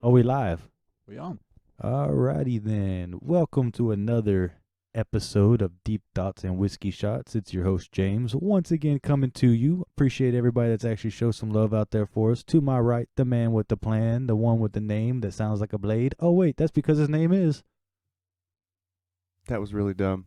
Oh, we live. We on. Alrighty then. Welcome to another episode of Deep Thoughts and Whiskey Shots. It's your host, James, once again coming to you. Appreciate everybody that's actually showed some love out there for us. To my right, the man with the plan, the one with the name that sounds like a blade. Oh, wait, that's because his name is... That was really dumb.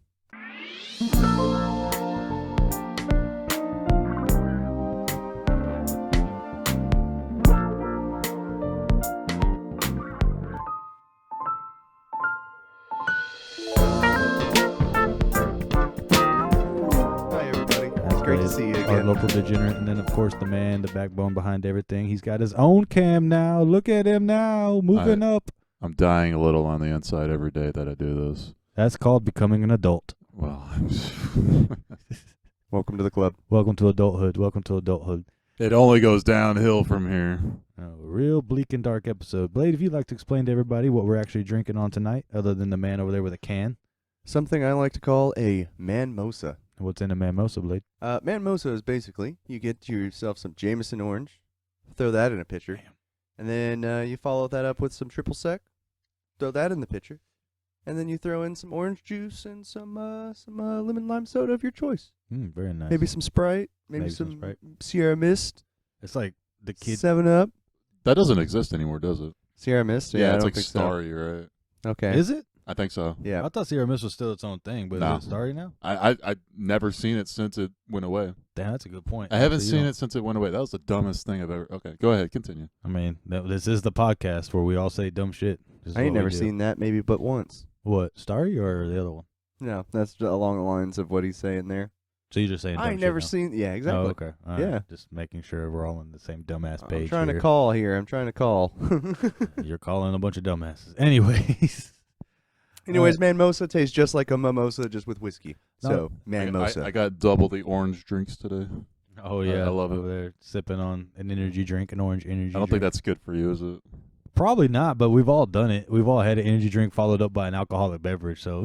Hi, everybody. It's great to see you Our again. local degenerate. And then, of course, the man, the backbone behind everything. He's got his own cam now. Look at him now, moving up. I'm dying a little on the inside every day that I do this. That's called becoming an adult. Well, Welcome to the club. Welcome to adulthood. Welcome to adulthood. it only goes downhill from here. Real bleak and dark episode. Blade, if you'd like to explain to everybody what we're actually drinking on tonight, other than the man over there with a can. Something I like to call a Manmosa. What's in a Manmosa, Blade? Manmosa is basically, you get yourself some Jameson orange, throw that in a pitcher, and then you follow that up with some triple sec, throw that in the pitcher, and then you throw in some orange juice and some lemon lime soda of your choice. Very nice. Maybe some Sprite, maybe some Sprite. Sierra Mist, It's like the kid. 7-Up. That doesn't exist anymore, does it? Sierra Mist? Yeah, I it's don't like think Starry, right? so. Okay. Is it? I think so. Yeah. I thought Sierra Mist was still its own thing, but No. is it Starry now? I've never seen it since it went away. Damn, that's a good point. I haven't Actually, you seen don't- it since it went away. That was the dumbest thing I've ever... Okay, go ahead. Continue. I mean, this is the podcast where we all say dumb shit. This is I ain't what we never do. seen that maybe but once. What, Starry or the other one? No, that's along the lines of what he's saying there. So you're just saying dumb I ain't shit never now? seen. Yeah, exactly. Oh, okay. All right. Yeah. Just making sure we're all on the same dumbass I'm page trying here. to call here. I'm trying to call. You're calling a bunch of dumbasses. Anyways. Anyways, Manmosa tastes just like a mimosa, just with whiskey. No. So Manmosa. I got double the orange drinks today. Oh, yeah. I love it. Over there sipping on an energy drink, an orange energy drink. I don't think that's good for you, is it? Probably not, but we've all done it. We've all had an energy drink followed up by an alcoholic beverage. So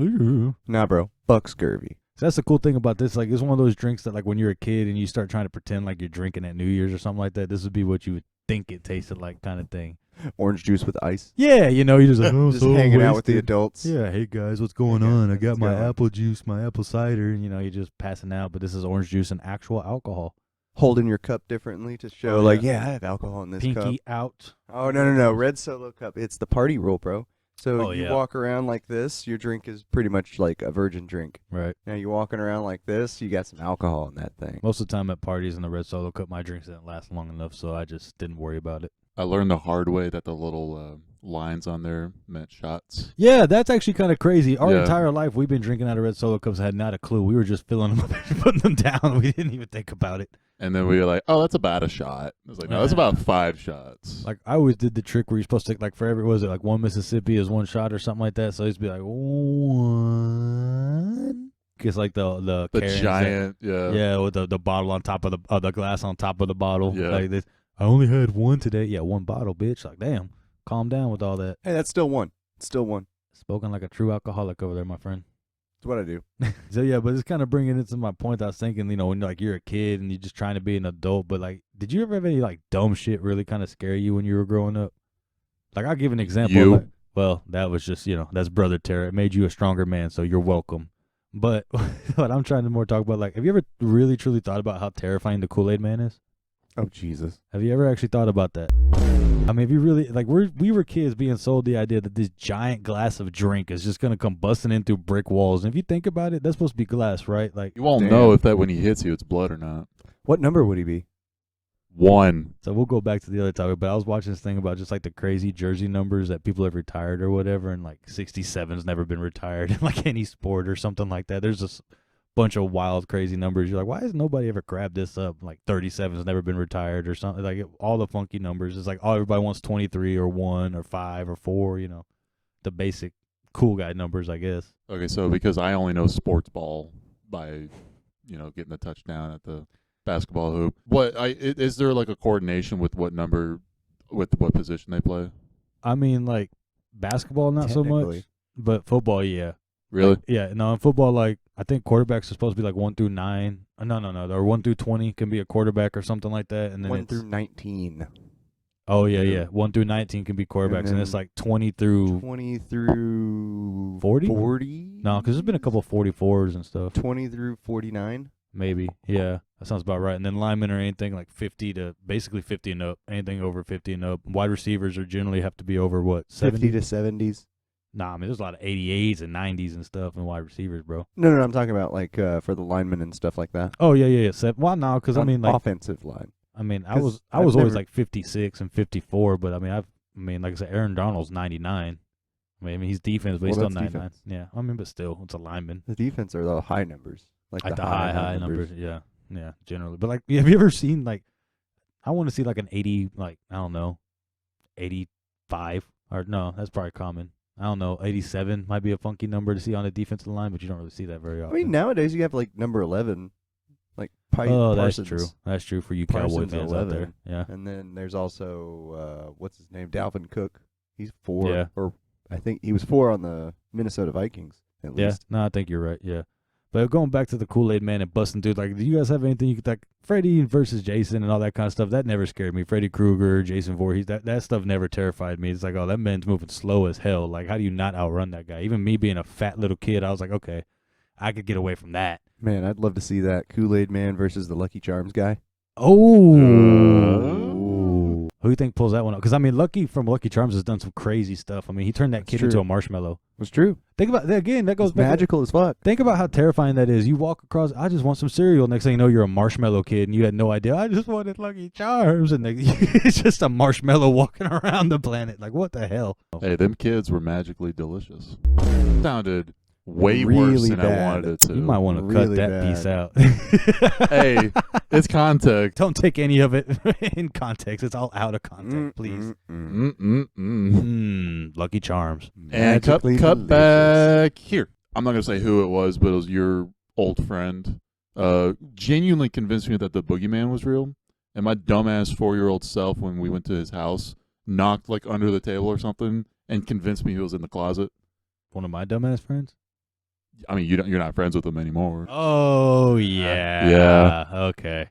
Nah, bro. Buck scurvy. So that's the cool thing about this. Like, it's one of those drinks that, like, when you're a kid and you start trying to pretend like you're drinking at New Year's or something like that, this would be what you would think it tasted like, kind of thing. Orange juice with ice. Yeah, you know, you're just like, oh, Just so hanging out with the wasted. adults. Yeah, hey guys, what's going Hey, guys, on? I got how's it my going? apple juice, my apple cider. You know, you're just passing out, but this is orange juice and actual alcohol. Holding your cup differently to show, Oh, like, yeah. yeah, I have alcohol in this cup. Pinky out. Oh, no. Red Solo cup. It's the party rule, bro. So Oh, you yeah. walk around like this, your drink is pretty much like a virgin drink. Right. Now you're walking around like this, you got some alcohol in that thing. Most of the time at parties in the red Solo cup, my drinks didn't last long enough, so I just didn't worry about it. I learned the hard way that the little lines on there meant shots. Yeah, that's actually kind of crazy. Our Yeah. entire life, we've been drinking out of red Solo cups, had not a clue. We were just filling them up and putting them down. We didn't even think about it. And then we were like, oh, that's about a shot. I was like, no, that's about 5 shots. Like, I always did the trick where you're supposed to, like, for every, was it like one Mississippi is one shot or something like that? So I used to be like, one. Because, like, the carrying giant, yeah. Yeah, with the bottle on top of the glass on top of the bottle. Yeah. Like this. I only had one today. Yeah, one bottle, bitch. Like, damn. Calm down with all that. Hey, that's still one. Still one. Spoken like a true alcoholic over there, my friend. That's what I do. So, yeah, but it's kind of bringing it to my point. I was thinking, you know, when, like, you're a kid and you're just trying to be an adult. But, like, did you ever have any, like, dumb shit really kind of scare you when you were growing up? Like, I'll give an example. You? Like, well, that was just, you know, that's Brother Terror. It made you a stronger man, so you're welcome. But what I'm trying to more talk about, like, have you ever really, truly thought about how terrifying the Kool-Aid Man is? Oh, Jesus. Have you ever actually thought about that? I mean, if you really, like, we were kids being sold the idea that this giant glass of drink is just going to come busting in through brick walls. And if you think about it, that's supposed to be glass, right? Like, You won't Damn. know if that when he hits you, it's blood or not. What number would he be? 1. so we'll go back to the other topic, but I was watching this thing about just, like, the crazy jersey numbers that people have retired or whatever, and, like, 67's never been retired in, like, any sport or something like that. There's this bunch of wild, crazy numbers. You're like, why has nobody ever grabbed this up? Like, 37's never been retired or something. Like, all the funky numbers. It's like, oh, everybody wants 23 or 1 or 5 or 4, you know, the basic cool guy numbers, I guess. Okay, so because I only know sports ball by, getting the touchdown at the basketball hoop. Is there like a coordination with what number, with what position they play? I mean, like, basketball, not so much, Technically. but football, yeah. Really? Like, yeah, no, in football, like, I think quarterbacks are supposed to be like 1 through 9. No, or 1 through 20 can be a quarterback or something like that. And then 1 it's, through 19. Oh yeah. 1 through 19 can be quarterbacks, and it's then like 20 through 20 through 40? 40? No, because there's been a couple 44s and stuff. 20 through 49. Maybe. Yeah, that sounds about right. And then linemen are anything like 50 to basically 50 and up. Anything over 50 and up. Wide receivers are generally have to be over what? 70 50 to 70s. Nah, I mean there's a lot of 88s and 90s and stuff in wide receivers, bro. No, I'm talking about like for the linemen and stuff like that. Oh yeah. Well, no, because I On mean like offensive line. I mean I 'Cause was I've always never- like 56 and 54, but I mean like I said, Aaron Donald's 99. I mean he's defense, but he's Well, still that's 99. defense. Yeah, I mean but still, it's a lineman. The defense are the high numbers. Like Like the the high numbers. numbers. Yeah, generally. But like, have you ever seen like? I want to see like an 80, like I don't know, 85 or no, that's probably common. I don't know, 87 might be a funky number to see on the defensive line, but you don't really see that very I often. mean, nowadays you have like number 11, like oh, that's Parsons. true. That's true for you Cowboy Parsons fans out there. 11. Yeah, And then there's also what's his name, Dalvin Cook. He's 4. Yeah. Or I think he was 4 on the Minnesota Vikings at yeah. least. No, I think you're right. Yeah. But going back to the Kool-Aid Man and busting dude, like, do you guys have anything you could like Freddy versus Jason and all that kind of stuff? That never scared me. Freddy Krueger, Jason Voorhees, that stuff never terrified me. It's like, oh, that man's moving slow as hell. Like, how do you not outrun that guy? Even me being a fat little kid, I was like, okay, I could get away from that. Man, I'd love to see that Kool-Aid Man versus the Lucky Charms guy. Oh. Who do you think pulls that one up? Because, I mean, Lucky from Lucky Charms has done some crazy stuff. I mean, he turned that That's kid true. into a marshmallow. It's true. Think about that again. That goes It's back to- magical as fuck. Think about how terrifying that is. You walk across, I just want some cereal. Next thing you know, you're a marshmallow kid, and you had no idea. I just wanted Lucky Charms, and it's just a marshmallow walking around the planet. Like, what the hell? Hey, them kids were magically delicious. Sounded way worse Really than I bad. wanted it to. You might want to cut Really that bad. piece out. Hey, it's context. Don't take any of it in context. It's all out of context, please. Lucky Charms. And cut Magically cut delicious. back here. I'm not gonna say who it was, but it was your old friend. Genuinely convinced me that the boogeyman was real. And my dumbass 4-year-old self, when we went to his house, knocked like under the table or something and convinced me he was in the closet. One of my dumbass friends? I mean, you're not friends with him anymore. Oh, yeah. Yeah. Okay.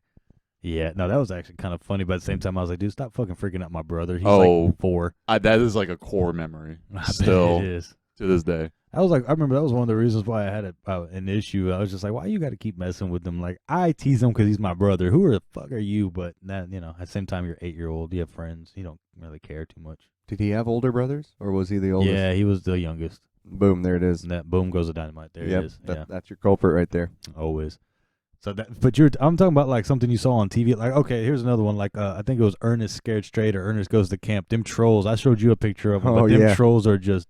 Yeah. No, that was actually kind of funny, but at the same time, I was like, dude, stop fucking freaking out my brother. He's like 4. That is like a core memory. I bet Still it is. to this day. I remember that was one of the reasons why I had an issue. I was just like, why you got to keep messing with him? Like, I tease him because he's my brother. Who the fuck are you? But that, at the same time, you're 8-year-old. You have friends. You don't really care too much. Did he have older brothers, or was he the oldest? Yeah, he was the youngest. Boom, there it is. And that boom goes the dynamite. There Yep, it is. that's your culprit right there. Always. So that, but I'm talking about like something you saw on TV. Like, okay, here's another one. Like, I think it was Ernest Scared Straight or Ernest Goes to Camp. Them trolls. I showed you a picture of them, Oh, but them yeah. trolls are just.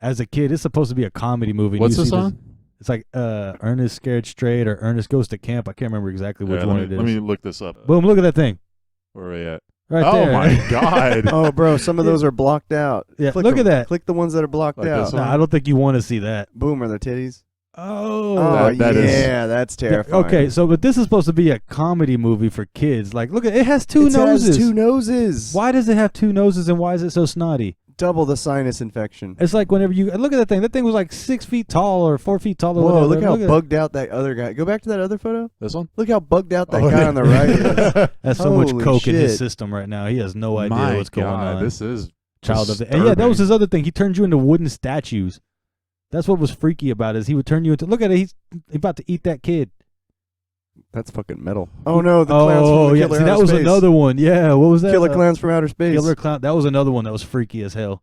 As a kid, it's supposed to be a comedy movie. What's You the see song? It's like Ernest Scared Straight or Ernest Goes to Camp. I can't remember exactly which Yeah, one let it me, is. let me look this up. Boom! Look at that thing Where are we at? right Oh there. my god. Oh, bro, some of those are blocked out. Yeah, Click look at them. that. Click the ones that are blocked Like out. this No, one? I don't think you want to see that. Boom, are their titties? Oh. Oh, that is- yeah, that's terrifying. Okay, so but this is supposed to be a comedy movie for kids. Like, look at it has two It noses. has 2 noses. Why does it have 2 noses and why is it so snotty? Double the sinus infection. It's like whenever you look at that thing. That thing was like 6 feet tall or 4 feet tall. Or Whoa, whatever. look how at- bugged out that other guy. Go back to that other photo. This one? Look how bugged out that Oh, guy yeah. on the right is. That's so much Holy coke in his shit. system right now. He has no idea My what's going God, on. This is Child of the and yeah, that was his other thing. He turned you into wooden statues. That's what was freaky about it. Is he would turn you into. Look at it. He's about to eat that kid. That's fucking metal. Oh no, the clowns from the yeah. Killer See, that Outer was Space. another one. Yeah. What was that? Killer Clowns from Outer Space. Killer Clown. That was another one that was freaky as hell.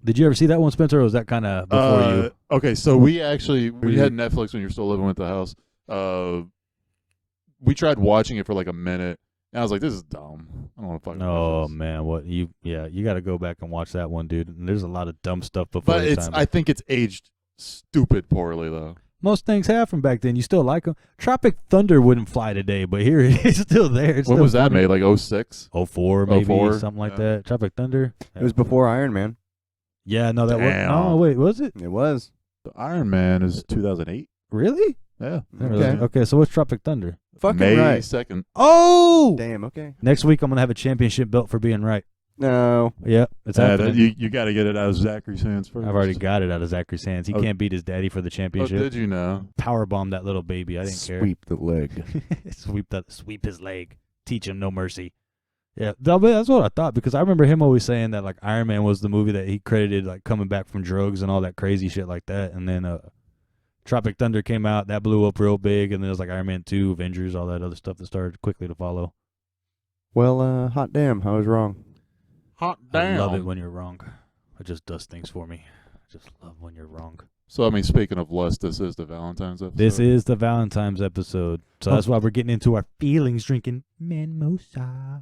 Did you ever see that one, Spencer? Or was that kind of before you? Okay, so we had Netflix when you were still living with the house. We tried watching it for like a minute, and I was like, "This is dumb. I don't want to fucking." Oh watch this." man, what you? Yeah, you got to go back and watch that one, dude. And there's a lot of dumb stuff before. But its time. I think it's aged stupid poorly though. Most things have from back then. You still like them. Tropic Thunder wouldn't fly today, but here it's still there. It's When still was that funny. made? Like 06? 04 maybe 04? something like Yeah. that. Tropic Thunder. It was before Iron Man. Yeah, no, that was. Damn. Oh wait, was it It was. The Iron Man is 2008. really? Yeah. Okay. Okay, so what's Tropic Thunder? Fucking May right. 2nd. Oh, Damn. Okay. next week I'm gonna have a championship belt for being right. No. Yep, it's happening. You got to get it out of Zachary's hands first. I've already got it out of Zachary's hands. He Oh. can't beat his daddy for the Oh, championship. did you know? Powerbomb that little baby. I didn't care. Sweep the leg. Sweep his leg. Teach him no mercy. Yeah, that's what I thought, because I remember him always saying that like Iron Man was the movie that he credited like coming back from drugs and all that crazy shit like that. And then Tropic Thunder came out, that blew up real big, and then it was like Iron Man 2, Avengers, all that other stuff that started quickly to follow. Well, hot damn, I was wrong. Hot I damn. love it when you're wrong. It just does things for me. I just love when you're wrong. So, I mean, speaking of lust, this is the Valentine's episode. This is the Valentine's episode. So Oh. that's why we're getting into our feelings, drinking Manmosas.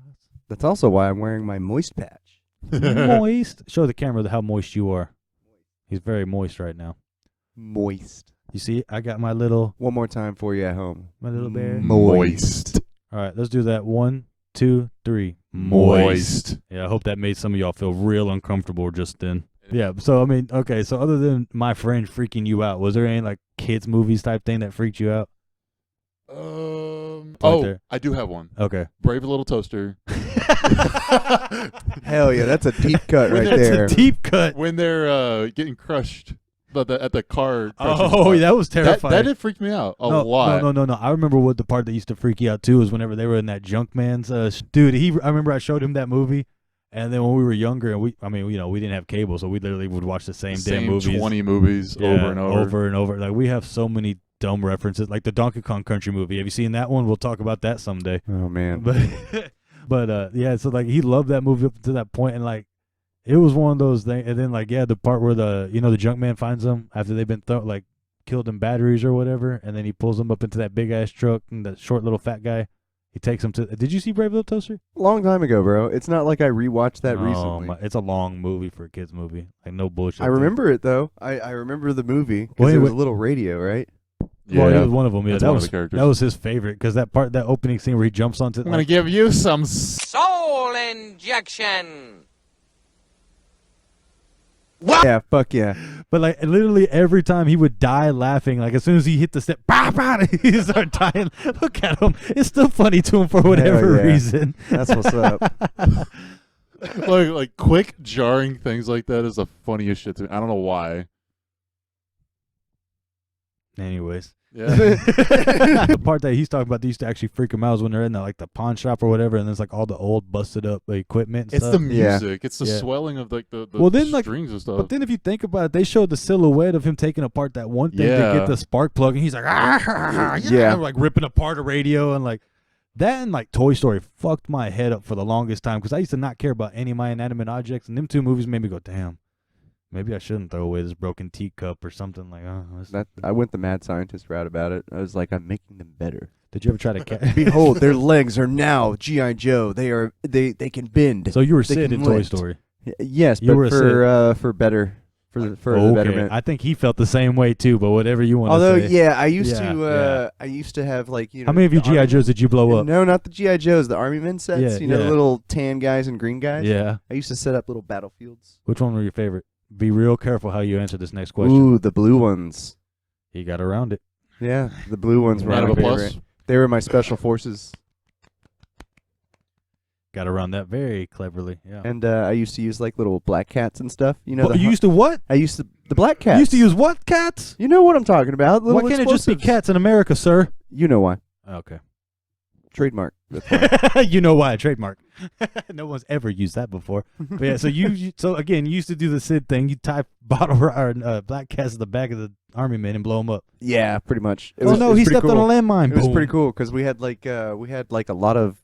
That's also why I'm wearing my moist patch. Moist. Show the camera how moist you are. He's very moist right now. Moist. You see, I got my little One more time for you at home. my little bear. Moist. All right, let's do that. 1, 2, 3. Moist. Yeah, I hope that made some of y'all feel real uncomfortable just then. Yeah, so I mean, okay, so other than my friend freaking you out, was there any like kids movies type thing that freaked you out? Oh, I do have one. Okay. Brave Little Toaster. Hell yeah, that's a deep cut right That's there. a deep cut. When they're getting crushed at the car. crushing Oh, spot. that was terrifying. That did freak me out a lot. No. I remember what the part that used to freak you out too was whenever they were in that Junkman's. Dude, I remember I showed him that movie, and then when we were younger, and we didn't have cable, so we literally would watch the same damn movies, 20 movies over and over. Like we have so many dumb references, like the Donkey Kong Country movie. Have you seen that one? We'll talk about that someday. Oh man. But yeah, so like he loved that movie up to that point, and like it was one of those things. And then like the part where the Junkman finds them after they've been killed in batteries or whatever, and then he pulls them up into that big ass truck, and the short little fat guy, he takes them to. Did you see Brave Little Toaster? Long time ago, bro. It's not like I rewatched that Oh, recently. it's a long movie for a kids movie. Like no bullshit. I remember it though. I remember the movie because Well, it was anyway- a little radio, right? Yeah, Well, he was one of them. Yeah, that's that one was of the characters. that was his favorite because that opening scene where he jumps onto. I'm going to give you some... Soul injection. Yeah, fuck yeah. But like literally every time he would die laughing, like as soon as he hit the step, bah, bah, he start dying. Look at him; it's still funny to him for whatever yeah. reason. That's what's up. like quick, jarring things like that is the funniest shit to me. I don't know why. Anyways, Yeah. the part that he's talking about that used to actually freak him out is when they're in the pawn shop or whatever, and there's like all the old busted up equipment. And It's stuff. the Yeah. music. It's the Yeah. swelling of like the Well, then, like, strings and stuff. But then if you think about it, they showed the silhouette of him taking apart that one thing to Yeah. get the spark plug, and he's like, Yeah. like ripping apart a radio, and like that, and like Toy Story fucked my head up for the longest time because I used to not care about any of my inanimate objects, and them two movies made me go, damn, maybe I shouldn't throw away this broken teacup or something like. I went the mad scientist route about it. I was like, I'm making them better. Did you ever try to catch? Behold, their legs are now G.I. Joe. They can bend. So you were They Sid can in Toy lift. Story. Yes, You were but for better. For the Okay, betterment. I think he felt the same way too. But whatever you want Although, to say. yeah, I used Yeah, to. I used to have like How many of you the GI Army- Joes did you blow up? No, not the GI Joes. The Army Men sets. Yeah, You know, yeah. the little tan guys and green guys. Yeah. I used to set up little battlefields. Which one were your favorite? Be real careful how you answer this next question. Ooh, the blue ones. He got around it. Yeah, the blue ones were Round my of applause. favorite. They were my special forces, Got around that very cleverly. Yeah. and I used to use like little black cats and stuff. You know, What, you used to what? I used to the black cats. You used to use what cats? You know what I'm talking about? Why Little can't it just be explosives. cats in America, sir? You know why? Okay. Trademark. That's why. You know why? Trademark. No one's ever used that before. But yeah, so so again, you used to do the Sid thing. You tie black cats in the back of the Army Men and blow them up. Yeah, pretty much. It Oh was, no, it was he pretty stepped cool. on a landmine. It was Boom. pretty cool because we had like a lot of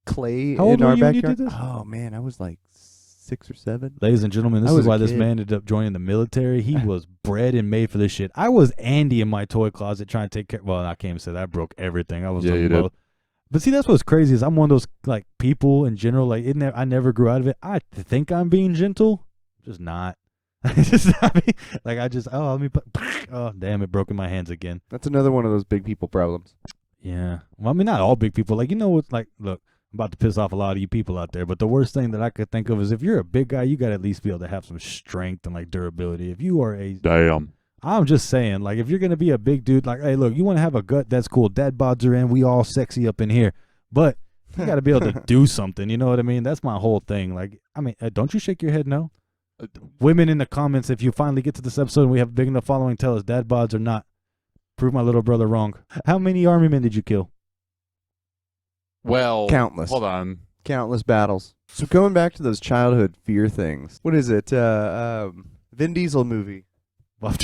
clay How old in were our you when you backyard. did this? Oh man, I was like 6 or 7. Ladies and gentlemen, this I is was a why this kid. man ended up joining the military. He was bred and made for this shit. I was Andy in my toy closet trying to take care. Well, I can't even say that. I broke everything. I was Yeah, the you did. most- But see, that's what's crazy is I'm one of those like people in general. Like I never grew out of it. I think I'm being gentle, just not. Just not me. Like I just let me put. Oh damn! It broke in my hands again. That's another one of those big people problems. Yeah. Well, I mean, not all big people. Like what's like. Look, I'm about to piss off a lot of you people out there. But the worst thing that I could think of is if you're a big guy, you got to at least be able to have some strength and like durability. If you are Damn. I'm just saying, like, if you're going to be a big dude, like, hey, look, you want to have a gut, that's cool. Dad bods are in. We all sexy up in here. But you got to be able to do something. You know what I mean? That's my whole thing. Like, I mean, don't you shake your head no? Women in the comments, if you finally get to this episode and we have a big enough following, tell us dad bods or not. Prove my little brother wrong. How many Army men did you kill? Well, Countless. Hold on. Countless battles. So going back to those childhood fear things. What is it? Vin Diesel movie.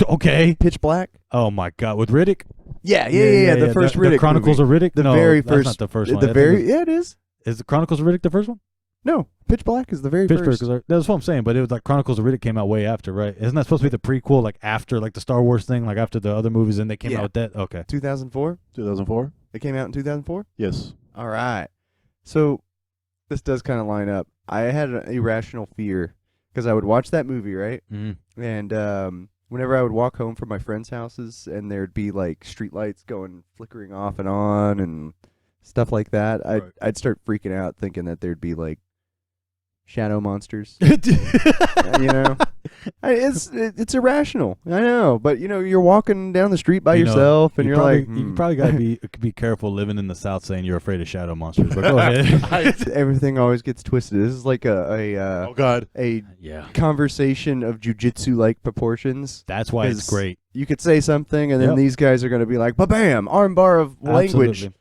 Okay. Pitch Black? Oh my God, with Riddick? Yeah. The first Riddick The Chronicles movie. of Riddick? The No, very that's first. not the first one. The I think very. it Yeah, it is. is the Chronicles of Riddick the first one? No, Pitch Black is the very Pittsburgh, first. that's what I'm saying. But it was like Chronicles of Riddick came out way after, right? Isn't that supposed to be the prequel, like after, like the Star Wars thing, like after the other movies, and they came out with that? Okay. 2004. 2004. It came out in 2004. Yes. All right. So this does kind of line up. I had an irrational fear because I would watch that movie, right? Mm-hmm. And whenever I would walk home from my friends' houses and there'd be like street lights going flickering off and on and stuff like that, I'd start freaking out thinking that there'd be like shadow monsters. You know, it's irrational. I know, but you know, you're walking down the street by yourself, and you're like, you probably gotta be careful living in the South, saying you're afraid of shadow monsters. But go ahead. Everything always gets twisted. This is like Oh God. a Yeah, conversation of jujitsu like proportions. that's why it's 'Cause great. You could say something, and then Yep. these guys are going to be like, "Ba-bam!" Armbar of language. Absolutely.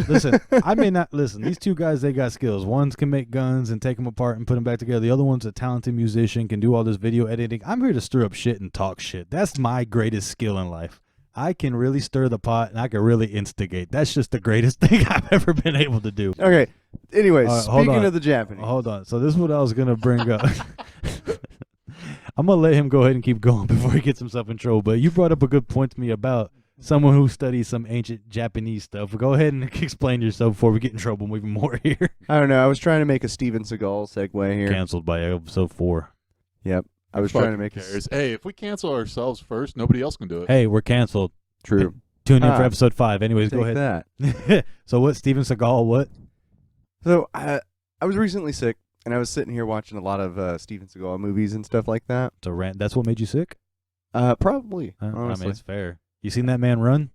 Listen, I may not listen. These two guys, they got skills. One's can make guns and take them apart and put them back together. The other one's a talented musician, can do all this video editing. I'm here to stir up shit and talk shit. That's my greatest skill in life. I can really stir the pot and I can really instigate. That's just the greatest thing I've ever been able to do. Okay. Anyways, hold speaking on. of the Japanese, Hold on. So this is what I was gonna bring up. I'm gonna let him go ahead and keep going before he gets himself in trouble. But you brought up a good point to me about someone who studies some ancient Japanese stuff. Go ahead and explain yourself before we get in trouble even more here. I don't know. I was trying to make a Steven Seagal segue here. Canceled by episode 4. Yep. I was trying to make cares. Hey, if we cancel ourselves first, nobody else can do it. Hey, we're canceled. True. Tune in for Ah. episode 5. Anyways, Take go ahead. that. So what, Steven Seagal, what? So I was recently sick, and I was sitting here watching a lot of Steven Seagal movies and stuff like that. It's a rant. That's what made you sick? Probably. I Honestly. mean, it's fair. You seen that man run?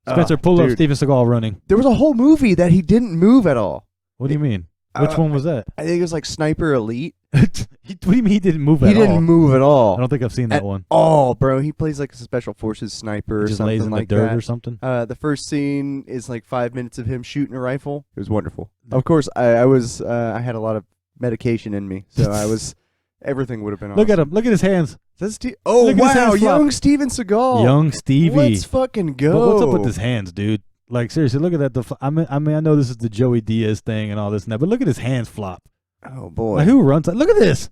Spencer, pull up dude. Steven Seagal running. There was a whole movie that he didn't move at all. What do you mean? Which one was that? I think it was like Sniper Elite. What do you mean he didn't move at He all? didn't move at all. I don't think I've seen that At one. all, bro. He plays like a special forces sniper He or just something lays in like the dirt that. or something. The first scene is like 5 minutes of him shooting a rifle. It was wonderful. Of course, I had a lot of medication in me, so everything would have been awesome. Look at him. Look at his hands. Look at his wow, hands flop. Young Steven Seagal. Young Stevie. Let's fucking go. But what's up with his hands, dude? Like, seriously, look at that. I mean, I know this is the Joey Diaz thing and all this and that, but look at his hands flop. Oh, boy. Like, who runs that? Look at this.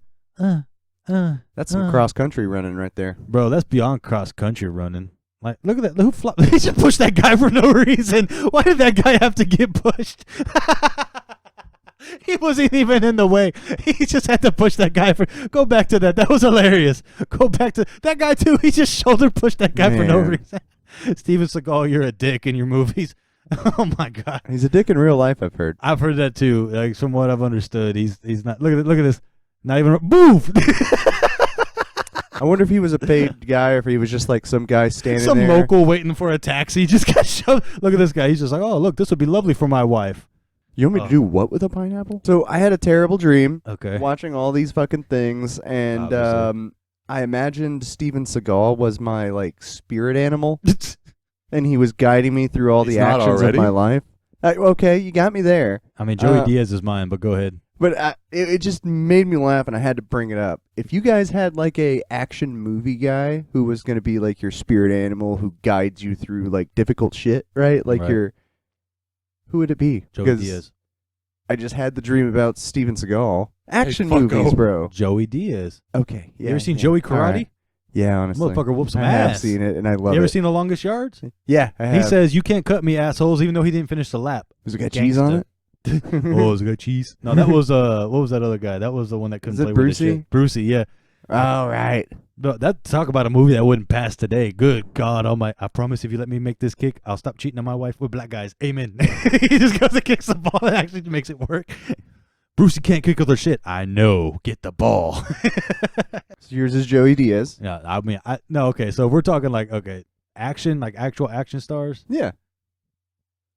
That's some cross-country running right there. Bro, that's beyond cross-country running. Like, look at that. Who flopped? They just pushed that guy for no reason. Why did that guy have to get pushed? He wasn't even in the way. He just had to push that guy for. Go back to that. That was hilarious. Go back to that guy, too. He just shoulder pushed that guy for no Man. reason. Steven Seagal, you're a dick in your movies. Oh my God, He's a dick in real life, I've heard. I've heard that too. Like from what I've understood, he's not. Look at this. Not even move. I wonder if he was a paid guy or if he was just like some guy standing Some there. local waiting for a taxi just got shoved. Look at this guy. He's just like, oh look, this would be lovely for my wife. You want me to do what with a pineapple? So I had a terrible dream Okay. watching all these fucking things, and Obviously. I imagined Steven Seagal was my like spirit animal, and he was guiding me through all He's the not actions already? of my life. Okay, you got me there. I mean, Joey Diaz is mine, but go ahead. But it just made me laugh, and I had to bring it up. If you guys had like a action movie guy who was going to be like your spirit animal who guides you through like difficult shit, right? Like Right. who would it be? Joey 'Cause Diaz. I just had the dream about Steven Seagal. Action fucko. movies, bro. Joey Diaz. Okay. Yeah, You ever seen yeah. Joey All Karate? right. Yeah, honestly. Motherfucker whoop some I have ass. seen it, and I love You ever it. seen The Longest Yards? Yeah, I have. He says, you can't cut me, assholes, even though he didn't finish the lap. Does it got cheese on it? Oh, it's got cheese. No, that was what was that other guy? That was the one that couldn't Is it play with his Brucey? shit. Brucey, yeah. All right. No, that talk about a movie that wouldn't pass today. Good God, I promise if you let me make this kick, I'll stop cheating on my wife with black guys. Amen. He just goes and kicks the ball and actually makes it work. Brucey can't kick other shit. I know. Get the ball. So yours is Joey Diaz. Yeah, I mean, no, okay. So if we're talking like, okay, action, like actual action stars. Yeah.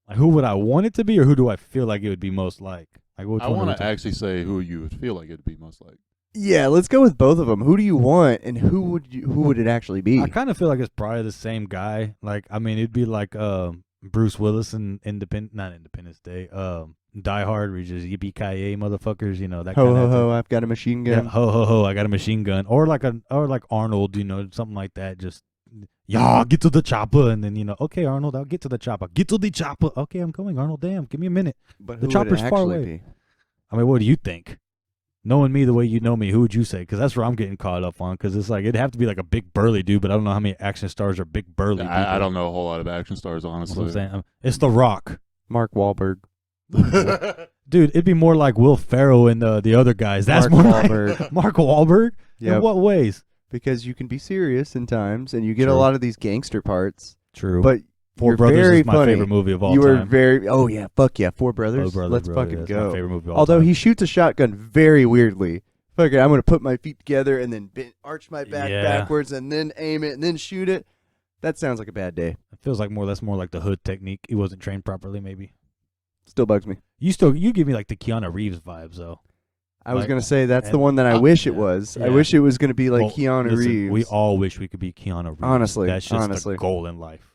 Like, who would I want it to be, or who do I feel like it would be most like? Like, which I one are we want to talking- actually say who you would feel like it'd be most like. Yeah, let's go with both of them. Who do you want, and who would it actually be? I kind of feel like it's probably the same guy. Like, I mean, it'd be like Bruce Willis in not Independence Day. Die Hard, where you just yippee-ki-yay motherfuckers, you know, that Ho kind ho of ho! I've got a machine Yeah, gun. ho ho ho! I got a machine gun, or like Arnold, you know, something like that. Just yeah, get to the chopper, and then you know, okay, Arnold, I'll get to the chopper. Get to the chopper. Okay, I'm coming, Arnold. Damn, give me a minute. But The who would it chopper's far actually away. be? I mean, what do you think? Knowing me the way you know me, who would you say? Because that's where I'm getting caught up on. Because it's like it'd have to be like a big burly dude, but I don't know how many action stars are big burly. I don't know a whole lot of action stars, That's what I'm honestly. saying. It's The Rock, Mark Wahlberg. dude. It'd be more like Will Ferrell and the other guys. That's Mark more like Wahlberg. Mark Wahlberg. Yep. In what ways? Because you can be serious in times, and you get a True. lot of these gangster parts. True. But Four you're Brothers very is my funny. favorite movie of all You time. were very. Oh yeah, fuck yeah, Four Brothers. Four Brothers, Let's bro, fucking yeah, that's go. my favorite movie of all Although time. he shoots a shotgun very weirdly. Fuck it, I'm gonna put my feet together and then arch my back Yeah. backwards and then aim it and then shoot it. That sounds like a bad day. It feels like that's more like the hood technique. He wasn't trained properly, maybe. Still bugs me. You give me like the Keanu Reeves vibes though. I was Like, gonna say that's the and- one that I wish it was. I Yeah. wish it was gonna be like Well, Keanu listen, Reeves. We all wish we could be Keanu Reeves. Honestly, that's just honestly. the goal in life.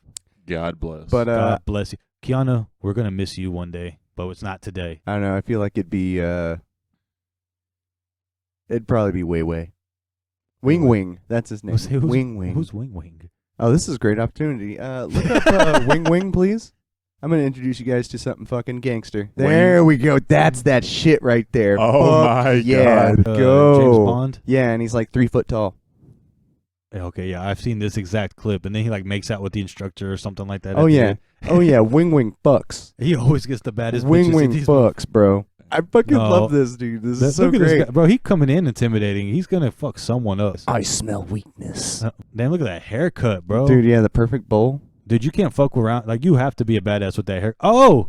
God bless. But God bless you, Keanu. We're gonna miss you one day, but it's not today. I don't know. I feel like it'd probably be Wheng Wheng. Wheng Wheng. That's his name. Wheng Wheng. Who's Wheng Wheng? Oh, this is a great opportunity. Look up Wheng Wheng, please. I'm going to introduce you guys to something fucking gangster. There we go. That's that shit right there. Oh, Fuck my yeah, God. go. James Bond. Yeah, and he's like 3 foot tall. Okay, yeah, I've seen this exact clip, and then he like makes out with the instructor or something like that. Oh at the yeah. end. Oh yeah, Wheng Wheng fucks. He always gets the baddest Wheng bitches in Wheng these fucks, bro. I fucking No. love this dude. This is so Look at great. this guy. Bro, he coming in intimidating. He's gonna fuck someone up. I smell weakness. Damn, look at that haircut, bro. Dude, yeah, the perfect bowl. Dude, you can't fuck around. Like, you have to be a badass with that hair. Oh!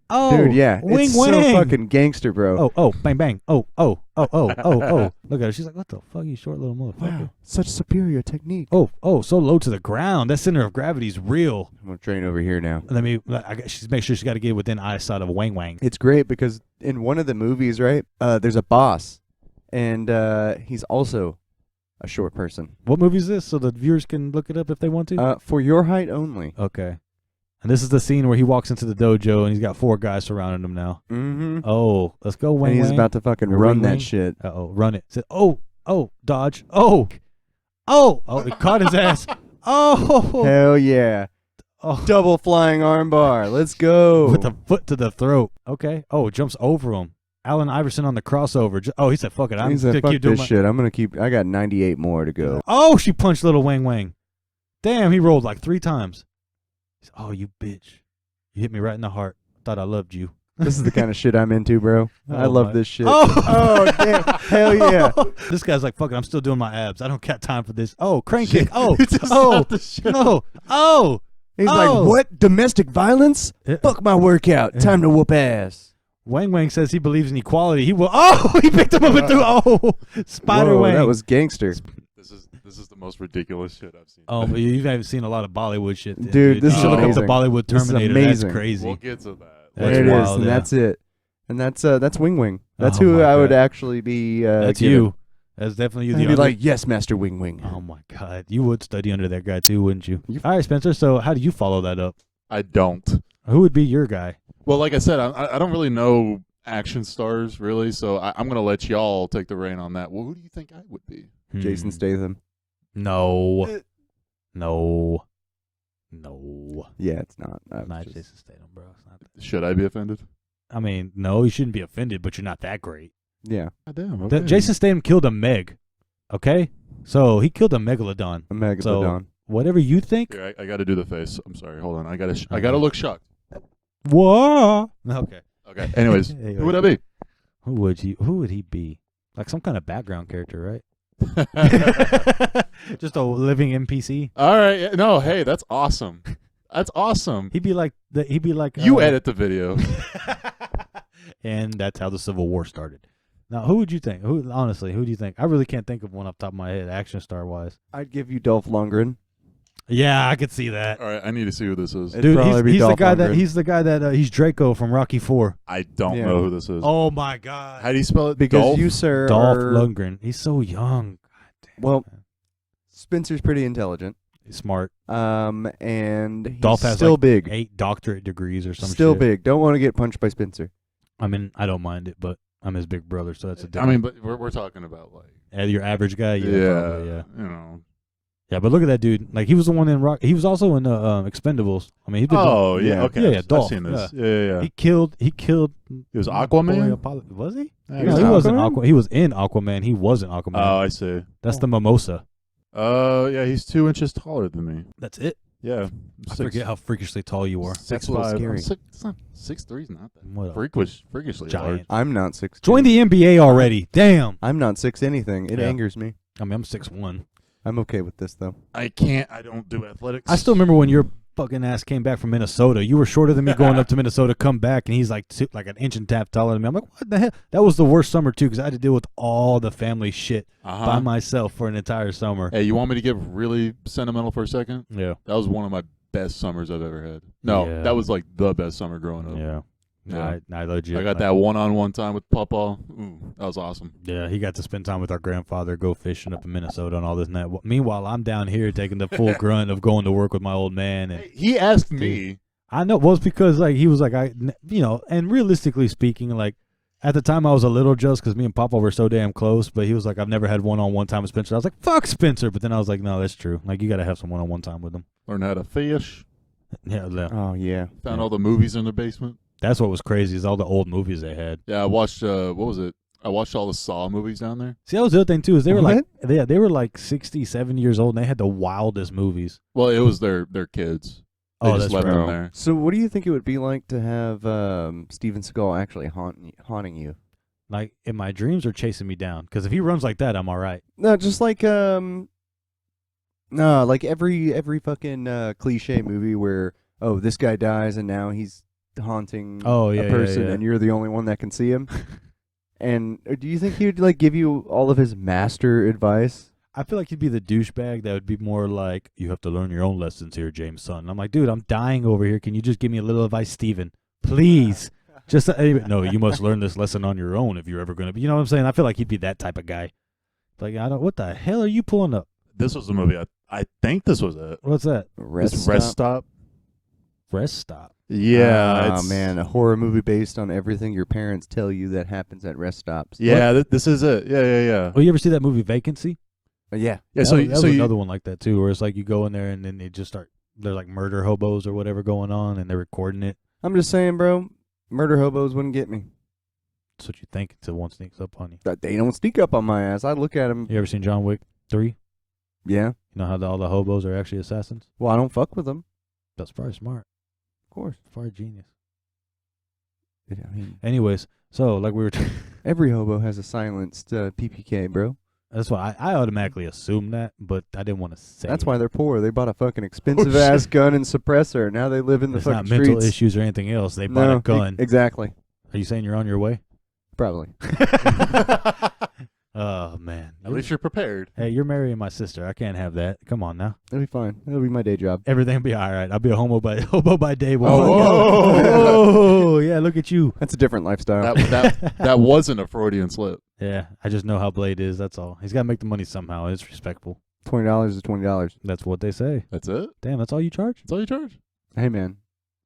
Dude, yeah. Wheng It's Wheng. so fucking gangster, bro. Oh, bang, bang. Oh. Look at her. She's like, what the fuck, you short little motherfucker? Wow, such superior technique. Oh, so low to the ground. That center of gravity's real. I'm gonna train over here now. She's make sure she's got to get within eyesight of Wheng Wheng. It's great because in one of the movies, right, there's a boss, and he's also a short person. What movie is this? So the viewers can look it up if they want to? For your height only. Okay. And this is the scene where he walks into the dojo and he's got 4 guys surrounding him now. Mm-hmm. Oh, let's go, Wheng And he's Wheng. about to fucking Or run Wheng that Wheng. shit. Run it. Say, dodge. It caught his ass. Oh, Hell yeah. Double flying arm bar. Let's go. with a foot to the throat. Okay. Oh, jumps over him. Allen Iverson on the crossover. He said, "Fuck it, I'm He gonna said, fuck keep doing this shit. I'm going to keep. I got 98 more to go. Oh, she punched little Wheng Wheng. Damn, he rolled like 3 times. Oh, you bitch! You hit me right in the heart. Thought I loved you. This is the kind of shit I'm into, bro. I Oh love my- this shit. Oh, damn. Hell yeah. This guy's like, fuck it, I'm still doing my abs. I don't got time for this. Oh, crane kick. He just Oh, stopped the shit. no. Oh. He's Oh. like, what? Domestic violence? Yeah. Fuck my workout. Time to whoop ass. Wheng Wheng says he believes in equality. He will. Oh, he picked him up and threw. Oh, Spider Whoa, Wheng. that was gangster. This is the most ridiculous shit I've seen. Oh, but you haven't seen a lot of Bollywood shit, then, Dude, this you is should look up the amazing. Bollywood This is Terminator. That's amazing. crazy. We'll get to that. That's There it is, wild, and yeah. that's it. And that's Wheng Wheng. That's Oh who my I would God. actually be. That's given. you. That's definitely you. I'd The be under- like, yes, Master Wheng Wheng. oh my God, you would study under that guy too, wouldn't you? All right, Spencer. So how do you follow that up? I don't. Who would be your guy? Well, like I said, I don't really know action stars, really, so I'm going to let y'all take the reign on that. Well, who do you think I would be? Jason Statham. No. Yeah, it's not. Not Jason Statham, bro. It's not that. Should I be offended? I mean, no, you shouldn't be offended, but you're not that great. Yeah, God damn. The- Okay. Jason Statham killed a Meg. Okay? So he killed a megalodon. a megalodon. Whatever you think. Here, I got to do the face. I'm sorry. Hold on. I got to look shocked. Whoa. Okay. Okay. Anyways, Hey, who would I be? Who would he be? Like some kind of background character, right? Just a living NPC. All right. Yeah, no, hey, that's awesome. That's awesome. He'd be like You edit the video. And that's how the Civil War started. Now, who would you think? Honestly, who do you think? I really can't think of one off the top of my head, action star wise. I'd give you Dolph Lundgren. Yeah, I could see that. All right. I need to see who this is. It'd Dude, probably be he's the Dolph guy that Lundgren. he's Draco from Rocky 4. I don't Yeah. know who this is. Oh my God. How do you spell it? Because Dolph? you, sir, Dolph are... Lundgren. He's so young. God damn. Well, man. Spencer's pretty intelligent. He's smart. And he's Dolph has still like big. 8 doctorate degrees or something. Still big. Don't want to get punched by Spencer. I mean, I don't mind it, but I'm his big brother, so that's a I different. mean, but we're talking about like Your average guy, probably, yeah. you know. Yeah, but look at that dude. Like, he was the one in Rock. He was also in Expendables. I mean, he did. Oh yeah. yeah, okay. Yeah, I've Dolph, seen this. Yeah. He killed. He was my Aquaman? boy Apollo. Was he? Yeah, No, was he wasn't Aquaman? Aquaman. He was in Aquaman. He wasn't Aquaman. Oh, I see. That's the mimosa. Yeah, he's 2 inches taller than me. That's it. Yeah, I forget how freakishly tall you are. 6'5". scary. It's not 6'3". Not that What a freakishly giant. large. I'm not 6'2". Join the NBA already. Damn. I'm not 6 anything. It Yeah. angers me. I mean, I'm 6'1". I'm okay with this though. I don't do athletics. I still remember when your fucking ass came back from Minnesota. You were shorter than me going up to Minnesota, come back, and he's like an inch and a half taller than me. I'm like, what the hell? That was the worst summer, too, because I had to deal with all the family shit by myself for an entire summer. Hey, you want me to get really sentimental for a second? Yeah. That was one of my best summers I've ever had. No, Yeah. that was like the best summer growing up. Yeah. Yeah. I legit. I got that one-on-one time with Papa. Ooh, that was awesome. Yeah, he got to spend time with our grandfather, go fishing up in Minnesota and all this and that. Meanwhile, I'm down here taking the full grunt of going to work with my old man. And He asked me. I know, well, it's because like he was like, and realistically speaking, like at the time I was a little jealous because me and Papa were so damn close. But he was like, I've never had one-on-one time with Spencer. I was like, fuck Spencer. But then I was like, no, that's true. Like, you got to have some one-on-one time with him. Learned how to fish. Yeah, Oh yeah. Found Yeah. all the movies in the basement. that's what was crazy is all the old movies they had. Yeah, I watched. What was it? I watched all the Saw movies down there. See, that was the other thing too is they were like, What? they were like 60, 70 years old and they had the wildest movies. Well, it was their kids. They Oh, just that's left right. them there. So what do you think it would be like to have Steven Seagal actually haunting you? Like in my dreams or chasing me down. Because if he runs like that, I'm all right. No, just like no, like every fucking cliche movie where this guy dies and now he's haunting Yeah, a person yeah. and you're the only one that can see him. And do you think he'd like give you all of his master advice? I feel like he'd be the douchebag that would be more like, you have to learn your own lessons here, James son. I'm like, dude, I'm dying over here. Can you just give me a little advice, Steven? Please. Just no, you must learn this lesson on your own if you're ever going to be. You know what I'm saying? I feel like he'd be that type of guy. Like, what the hell are you pulling up? This was the movie. I think this was it. What's that? Rest Stop. Rest Stop. Yeah. Oh it's, man, a horror movie based on everything your parents tell you that happens at rest stops. Yeah, this is it. Yeah. Oh, you ever see that movie Vacancy? Yeah. Yeah. That was another one like that too, where it's like you go in there and then they just start. They're like murder hobos or whatever going on, and they're recording it. I'm just saying, bro. Murder hobos wouldn't get me. That's what you think until one sneaks up on you. That they don't sneak up on my ass. I look at them. You ever seen John Wick 3? Yeah. You know how all the hobos are actually assassins? Well, I don't fuck with them. That's probably smart. Of course. Probably genius. I mean, Anyways, so like we were. every hobo has a silenced PPK, bro. That's why I automatically assumed that, but I didn't want to say. That's it. why they're poor. They bought a fucking expensive ass gun and suppressor. Now they live in the It's fucking not mental streets. issues or anything else. They bought a gun. Exactly. Are you saying you're on your way? Probably. Oh man. At least you're prepared. Hey, you're marrying my sister. I can't have that. Come on now. It'll be fine. It'll be my day job. Everything will be all right. I'll be a hobo by day. Boy. Oh. Oh, yeah. Look at you. That's a different lifestyle. That wasn't a Freudian slip. Yeah, I just know how Blade is. That's all. He's got to make the money somehow. It's respectful. $20 is $20. That's what they say. That's it. Damn, that's all you charge? That's all you charge. Hey, man.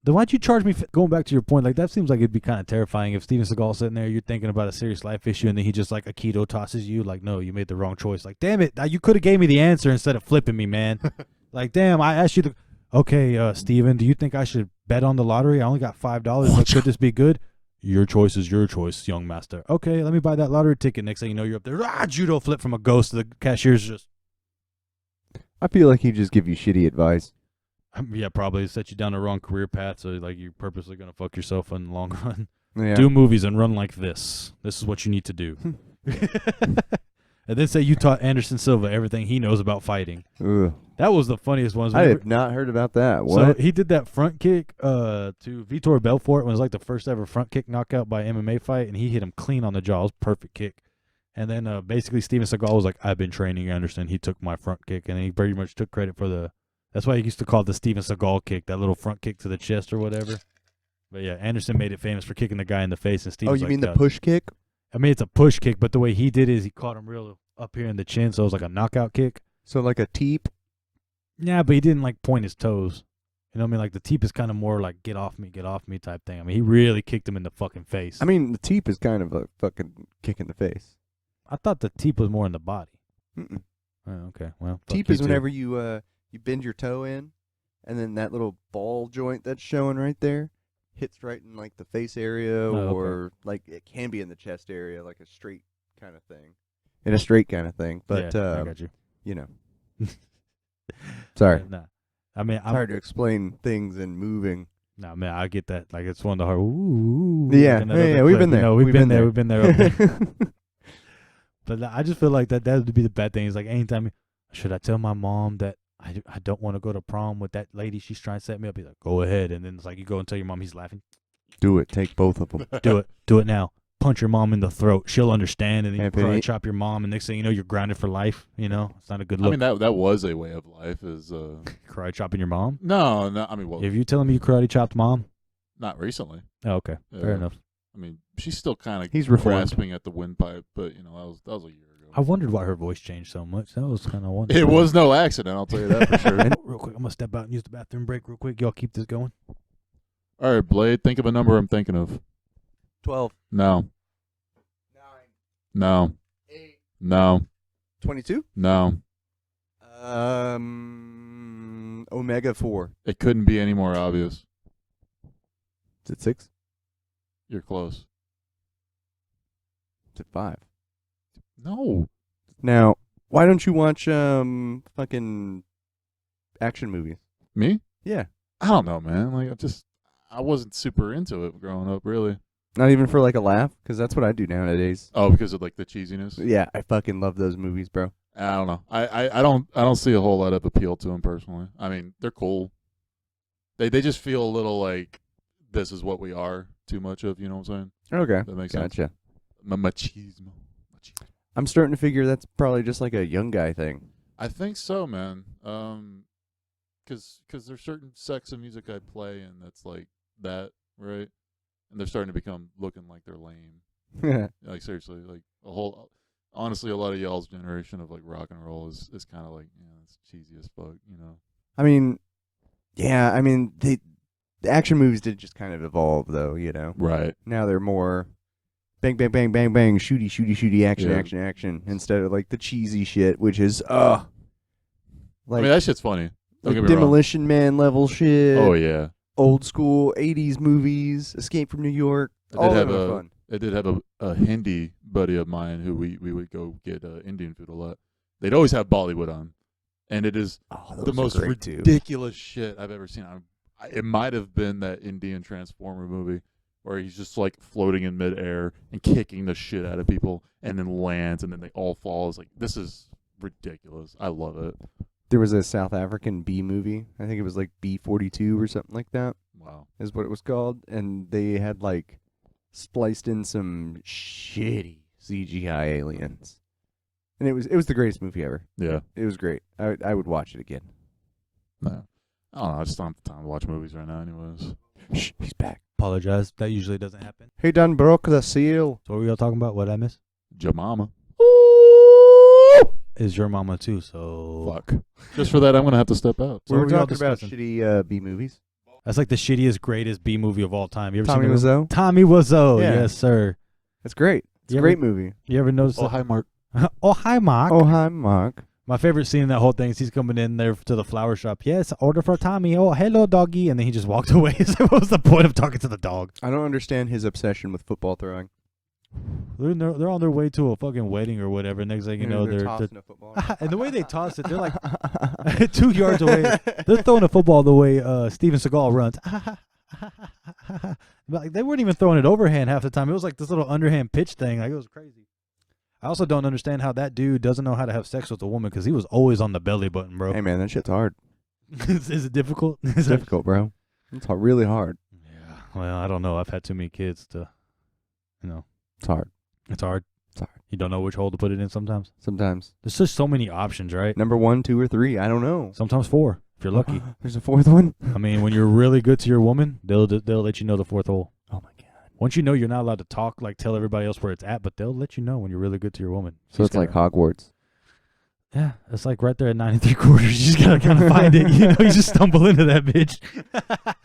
Then why'd you charge me? Going back to your point, like that seems like it'd be kind of terrifying if Steven Seagal's sitting there, you're thinking about a serious life issue, and then he just like Aikido tosses you. Like, no, you made the wrong choice. Like, damn it, you could have gave me the answer instead of flipping me, man. Like, damn, I asked you to. Okay, Steven, do you think I should bet on the lottery? I only got $5. But could this be good? Your choice is your choice, young master. Okay, let me buy that lottery ticket. Next thing you know, you're up there. Judo flip from a ghost. The cashier's just. I feel like he just give you shitty advice. Yeah, probably set you down the wrong career path, so like you're purposely gonna fuck yourself in the long run. Yeah. Do movies and run like this. This is what you need to do. And then say you taught Anderson Silva everything he knows about fighting. Ugh. That was the funniest one. I have not heard about that. What? So he did that front kick to Vitor Belfort. It was like the first ever front kick knockout by MMA fight, and he hit him clean on the jaw. It was a perfect kick. And then basically Steven Seagal was like, I've been training Anderson. He took my front kick, and he pretty much took credit for the. That's why he used to call it the Steven Seagal kick, that little front kick to the chest or whatever. But yeah, Anderson made it famous for kicking the guy in the face, and Steven. Oh, you mean the push kick? I mean, it's a push kick, but the way he did it is he caught him real up here in the chin, so it was like a knockout kick. So like a teep? Yeah, but he didn't like point his toes. You know what I mean? Like the teep is kind of more like get off me type thing. I mean, he really kicked him in the fucking face. I mean, the teep is kind of a fucking kick in the face. I thought the teep was more in the body. Mm-mm. Oh, okay, well, Teep fuck is you too. whenever you bend your toe in, and then that little ball joint that's showing right there hits right in like the face area, okay. or like it can be in the chest area, like a straight kind of thing. In a straight kind of thing, but yeah, I got you. you know. Sorry. Nah. I mean, It's hard to explain things and moving. Nah, man, I get that. Like, it's one of the hard. Ooh, Yeah, like another yeah, we've clip, been there. You know, we've been there. there. We've been there. Okay. But I just feel like that would be the bad thing. It's like anytime, should I tell my mom that I don't want to go to prom with that lady? She's trying to set me up. He's like, go ahead. And then it's like you go and tell your mom. He's laughing. Do it. Take both of them. Do it now. Punch your mom in the throat. She'll understand. And then you Happy- karate chop your mom. And next thing you know, you're grounded for life. You know, it's not a good I look. mean, that was a way of life. Karate chopping your mom. No. I mean, well, If you telling me you karate chopped mom, not recently. oh, okay, fair Yeah. enough. I mean, she's still kind of He's reformed. grasping at the windpipe, but that was a year ago. I wondered why her voice changed so much. That was kind of wonderful. It was no accident, I'll tell you that for sure. Real quick, I'm gonna step out and use the bathroom break real quick. Y'all keep this going. All right, Blade, think of a number I'm thinking of. 12. No. 9. No. 8. No. 22. No. Omega 4. It couldn't be any more obvious. Is it 6? You're close. Is it 5? No. Now, why don't you watch fucking action movies? Me? Yeah. I don't know, man. Like, I wasn't super into it growing up, really. Not even for like a laugh, because that's what I do nowadays. Oh, because of like the cheesiness. Yeah, I fucking love those movies, bro. I don't know. I don't see a whole lot of appeal to them personally. I mean, they're cool. They just feel a little like this is what we are too much of. You know what I'm saying? Okay, That makes sense. gotcha. Machismo. I'm starting to figure that's probably just like a young guy thing. I think so, man. Cause there's certain sects of music I play and that's like that, right? And they're starting to become looking like they're lame. Like seriously, like honestly, a lot of y'all's generation of like rock and roll is kind of like, it's cheesy as fuck, you know. I mean, yeah, I mean the action movies did just kind of evolve though, you know. Right. Now they're more bang bang bang bang bang shooty action Yeah. action instead of like the cheesy shit, which is like I mean, that shit's funny. Don't like get me wrong. Demolition Man level shit. Oh yeah. Old school 80s movies, Escape from New York. All of them are fun. I did have a Hindi buddy of mine who we would go get Indian food a lot. They'd always have Bollywood on, and it is Oh, the those are most great, too. ridiculous shit I've ever seen. It might have been that Indian Transformer movie where he's just like floating in midair and kicking the shit out of people, and then lands, and then they all fall. It's like, this is ridiculous. I love it. There was a South African B movie. I think it was like B-42 or something like that Wow. is what it was called. And they had like spliced in some shitty CGI aliens. And it was the greatest movie ever. Yeah. It was great. I would watch it again. No. I don't know. I just don't have the time to watch movies right now anyways. Shh, he's back. Apologize. That usually doesn't happen. He done broke the seal. So what were y'all talking about? What I miss? Jamama. Is your mama too? So Fuck. Just for that, I'm going to have to step out. We What were were y'all talking about discussing? shitty B movies. that's like the shittiest, greatest B movie of all time. You ever Tommy seen the Wiseau. Tommy Wiseau? Yeah. Yes, sir. It's great. It's You a ever- great movie. You ever notice? Oh, hi, Mark. Oh, hi, Mark. Oh, hi, Mark. My favorite scene in that whole thing is he's coming in there to the flower shop. Yes, order for Tommy. Oh, hello, doggy. And then he just walked away. So what was the point of talking to the dog? I don't understand his obsession with football throwing. They're on their way to a fucking wedding or whatever. Next thing you know, they're they're tossing a football. and the way they toss it, they're like 2 yards away. They're throwing a football the way Steven Seagal runs. But like, they weren't even throwing it overhand half the time. It was like this little underhand pitch thing. Like, it was crazy. I also don't understand how that dude doesn't know how to have sex with a woman because he was always on the belly button, bro. Hey, man, that shit's hard. Is it difficult? It's difficult, bro. It's really hard. Yeah. Well, I don't know. I've had too many kids to, It's hard. it's hard. It's hard. You don't know which hole to put it in sometimes. Sometimes. There's just so many options, right? Number 1, 2, or 3. I don't know. Sometimes 4, if you're lucky. There's a 4th one? I mean, when you're really good to your woman, they'll let you know the 4th hole. Oh, my God. Once you know, you're not allowed to talk, like tell everybody else where it's at, but they'll let you know when you're really good to your woman. So it's like Hogwarts. Yeah, it's like right there at 9 3/4. You just gotta kind of find it. You just stumble into that bitch.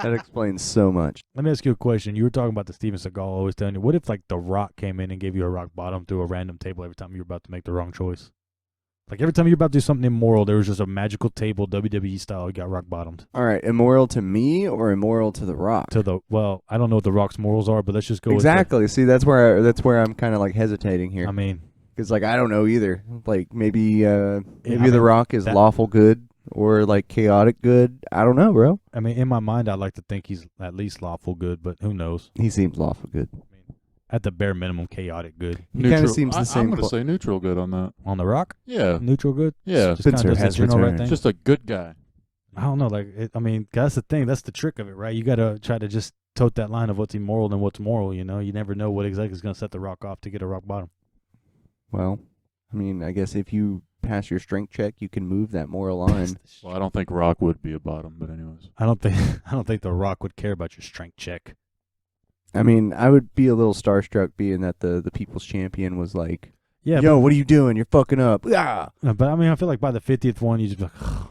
That explains so much. Let me ask you a question. You were talking about the Steven Seagal always telling you. What if like The Rock came in and gave you a rock bottom through a random table every time you were about to make the wrong choice? Like every time you're about to do something immoral, there was just a magical table, WWE style. You got rock bottomed. All right, immoral to me or immoral to The Rock? Well, I don't know what The Rock's morals are, but let's just go Exactly. See, that's where I'm kind of like hesitating here. I mean, Because like I don't know either. Like maybe I The mean, Rock is that- lawful good or like chaotic good. I don't know, bro. I mean, in my mind, I like to think he's at least lawful good, but who knows? He seems lawful good. At the bare minimum, chaotic good. He kind of seems the I'm same. going to say neutral good on that. On The Rock, Yeah. neutral good. Yeah. Just kind Spencer of does has that right returned. thing. Just a good guy. I don't know. Like, I mean, that's the thing. That's the trick of it, right? You got to try to just tote that line of what's immoral and what's moral. You know, you never know what exactly is going to set The Rock off to get a rock bottom. Well, I mean, I guess if you pass your strength check, you can move that moral line. Well, I don't think Rock would be a bottom, but anyways. I don't think The Rock would care about your strength check. I mean, I would be a little starstruck being that the people's champion was like, Yeah, "Yo, what are you doing? You're fucking up." Ah! but I mean, I feel like by the 50th one, you just be like,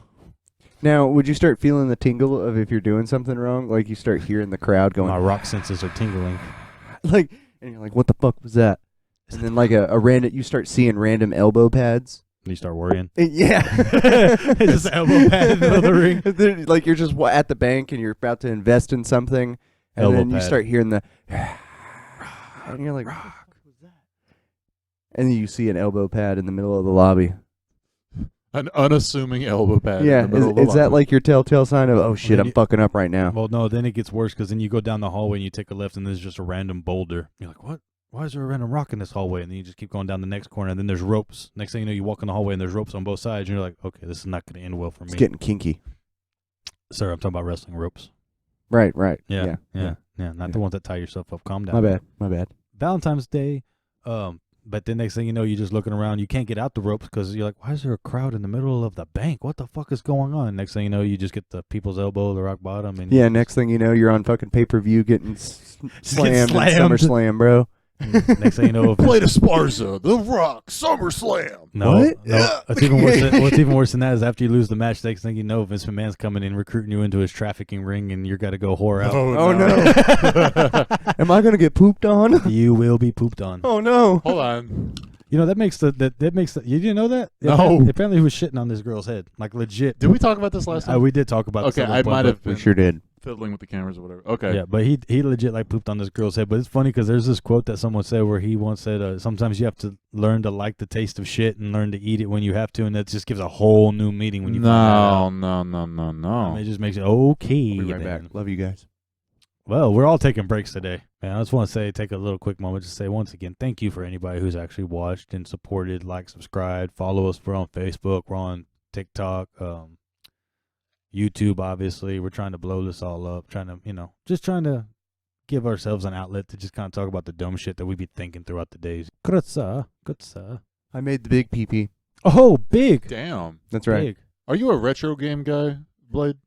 Now, would you start feeling the tingle of if you're doing something wrong? Like you start hearing the crowd going, my rock senses are tingling. like, and you're like, "What the fuck was that?" And then like a random, you start seeing random elbow pads. You start worrying. Yeah, Just elbow pad in the middle of the ring. They're- like you're just at the bank and you're about to invest in something, and Elbow then you pad. start hearing the, and you're like, "What the fuck was that?" And then you see an elbow pad in the middle of the lobby. An unassuming elbow pad. Yeah, in the middle of the is that lobby. like your telltale sign of, oh shit, then I'm you- fucking up right now? Well, no, then it gets worse because then you go down the hallway and you take a left and there's just a random boulder. You're like, what? Why is there a random rock in this hallway? And then you just keep going down the next corner and then there's ropes. Next thing you know, you walk in the hallway and there's ropes on both sides and you're like, okay, this is not going to end well for It's me. getting kinky. Sir, I'm talking about wrestling ropes. Right. Yeah. Yeah. Not the ones that tie yourself up. Calm down. My bad. Valentine's Day. But then next thing you know, you're just looking around. You can't get out the ropes because you're like, why is there a crowd in the middle of the bank? What the fuck is going on? Next thing you know, you just get the people's elbow, the rock bottom, and Yeah, next thing you know, you're on fucking pay-per-view getting slammed at slammed. SummerSlam, bro. next thing you know, Play to Sparza, The Rock, SummerSlam. no, What? no. Yeah. What's even worse than that is after you lose the match, next thing you know, Vince McMahon's coming in, recruiting you into his trafficking ring, and you got to go whore out. Oh, no. Am I going to get pooped on? You will be pooped on. Oh, no. Hold on. You know that makes the you didn't know that? No. Apparently he was shitting on this girl's head, like legit. Did we talk about this last time? We did talk about. Okay, this at one I point, might but- have We been sure did. fiddling with the cameras or whatever. Okay. Yeah, but he legit like pooped on this girl's head. But it's funny because there's this quote that someone said where he once said, sometimes you have to learn to like the taste of shit and learn to eat it when you have to, and that just gives a whole new meaning when you find that out. No. I mean, it just makes it okay. We'll be right then. back. Love you guys. Well, we're all taking breaks today. Man, I just want to take a little quick moment to say once again, thank you for anybody who's actually watched and supported, subscribed, follow us. We're on Facebook, we're on TikTok, YouTube, obviously. We're trying to blow this all up, trying to give ourselves an outlet to just kind of talk about the dumb shit that we be thinking throughout the days. Good sir. I made the big pee-pee. Oh, big. Damn. That's right. Big. Are you a retro game guy, Blade?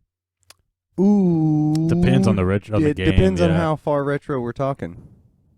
Ooh. Depends on the game. It depends on yeah. how far retro we're talking.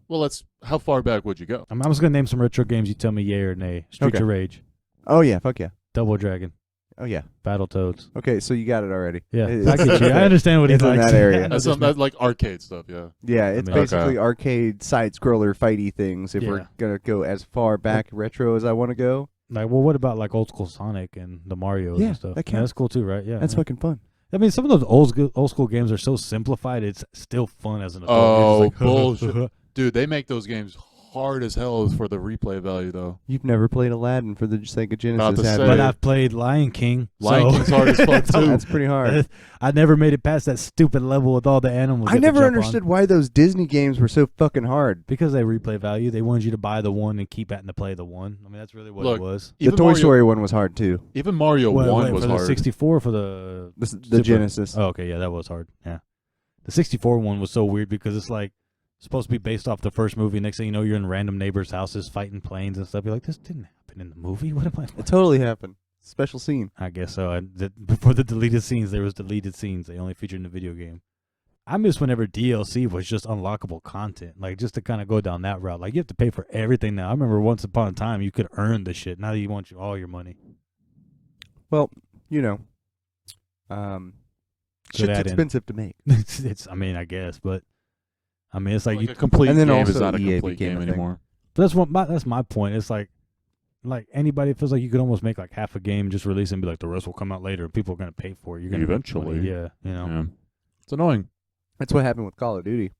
Well, how far back would you go? I'm just going to name some retro games. You tell me yay or nay. Streets Okay. of Rage, Oh, yeah. Fuck yeah. Double Dragon, Oh, yeah. Battletoads. Okay, so you got it already. Yeah, It's- I get you. I understand what he it's in likes. that area. Yeah, no, That's just that's like arcade stuff, yeah. Yeah, it's mean- basically arcade side-scroller fighty things if Yeah. we're going to go as far back retro as I want to go. Like, well, what about like old school Sonic and the Marios Yeah, and stuff? that Yeah, that's counts. cool too, right? Yeah, That's yeah. fucking fun. I mean, some of those old school games are so simplified; it's still fun as an adult. Oh, You're just like, bullshit. Dude, they make those games hard as hell for the replay value, though. You've never played Aladdin for the Sega Genesis, About to have say. you? But I've played Lion King. Lion so- King's hard as fuck, too. That's pretty hard. I never made it past that stupid level with all the animals. I you have to never jump on. understood why those Disney games were so fucking hard. Because they replay value. They wanted you to buy the one and keep having to play the one. I mean, that's really what Look, it was. The Toy Story one was hard too. Even Mario 1 was for the hard. 64 for the The Super- Genesis. Oh, okay, yeah, that was hard. Yeah, the 64 one was so weird because it's like supposed to be based off the first movie. Next thing you know, you're in random neighbors' houses fighting planes and stuff. You're like, this didn't happen in the movie. What am I? It totally happened. Special scene. I guess so. Before the deleted scenes, there was deleted scenes. They only featured in the video game. I miss whenever DLC was just unlockable content, like just to kind of go down that route. Like you have to pay for everything now. I remember once upon a time you could earn the shit. Now you want all your money. Well, you know, shit's add in. expensive to make. it's I mean, I guess, but I mean, it's like Like you. a complete And then game is also not a EA complete became game a thing. anymore. That's my point. It's like anybody feels like you could almost make like half a game, just release it and be like the rest will come out later. People are gonna pay for it. You're gonna make money. Eventually. Yeah, you know. Yeah. It's annoying. That's what happened with Call of Duty.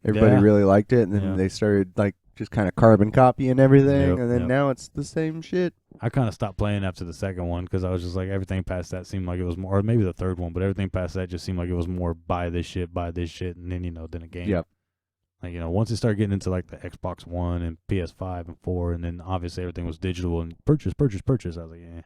Everybody Yeah. really liked it, and then Yeah. they started like just kind of carbon copying everything, Yep, and then yep. now it's the same shit. I kind of stopped playing after the second one because I was just like everything past that seemed like it was more, or maybe the third one, but everything past that just seemed like it was more buy this shit, and then then a game. Yep. Like once it started getting into like the Xbox One and PS5 and 4, and then obviously everything was digital and purchase. I was like, yeah.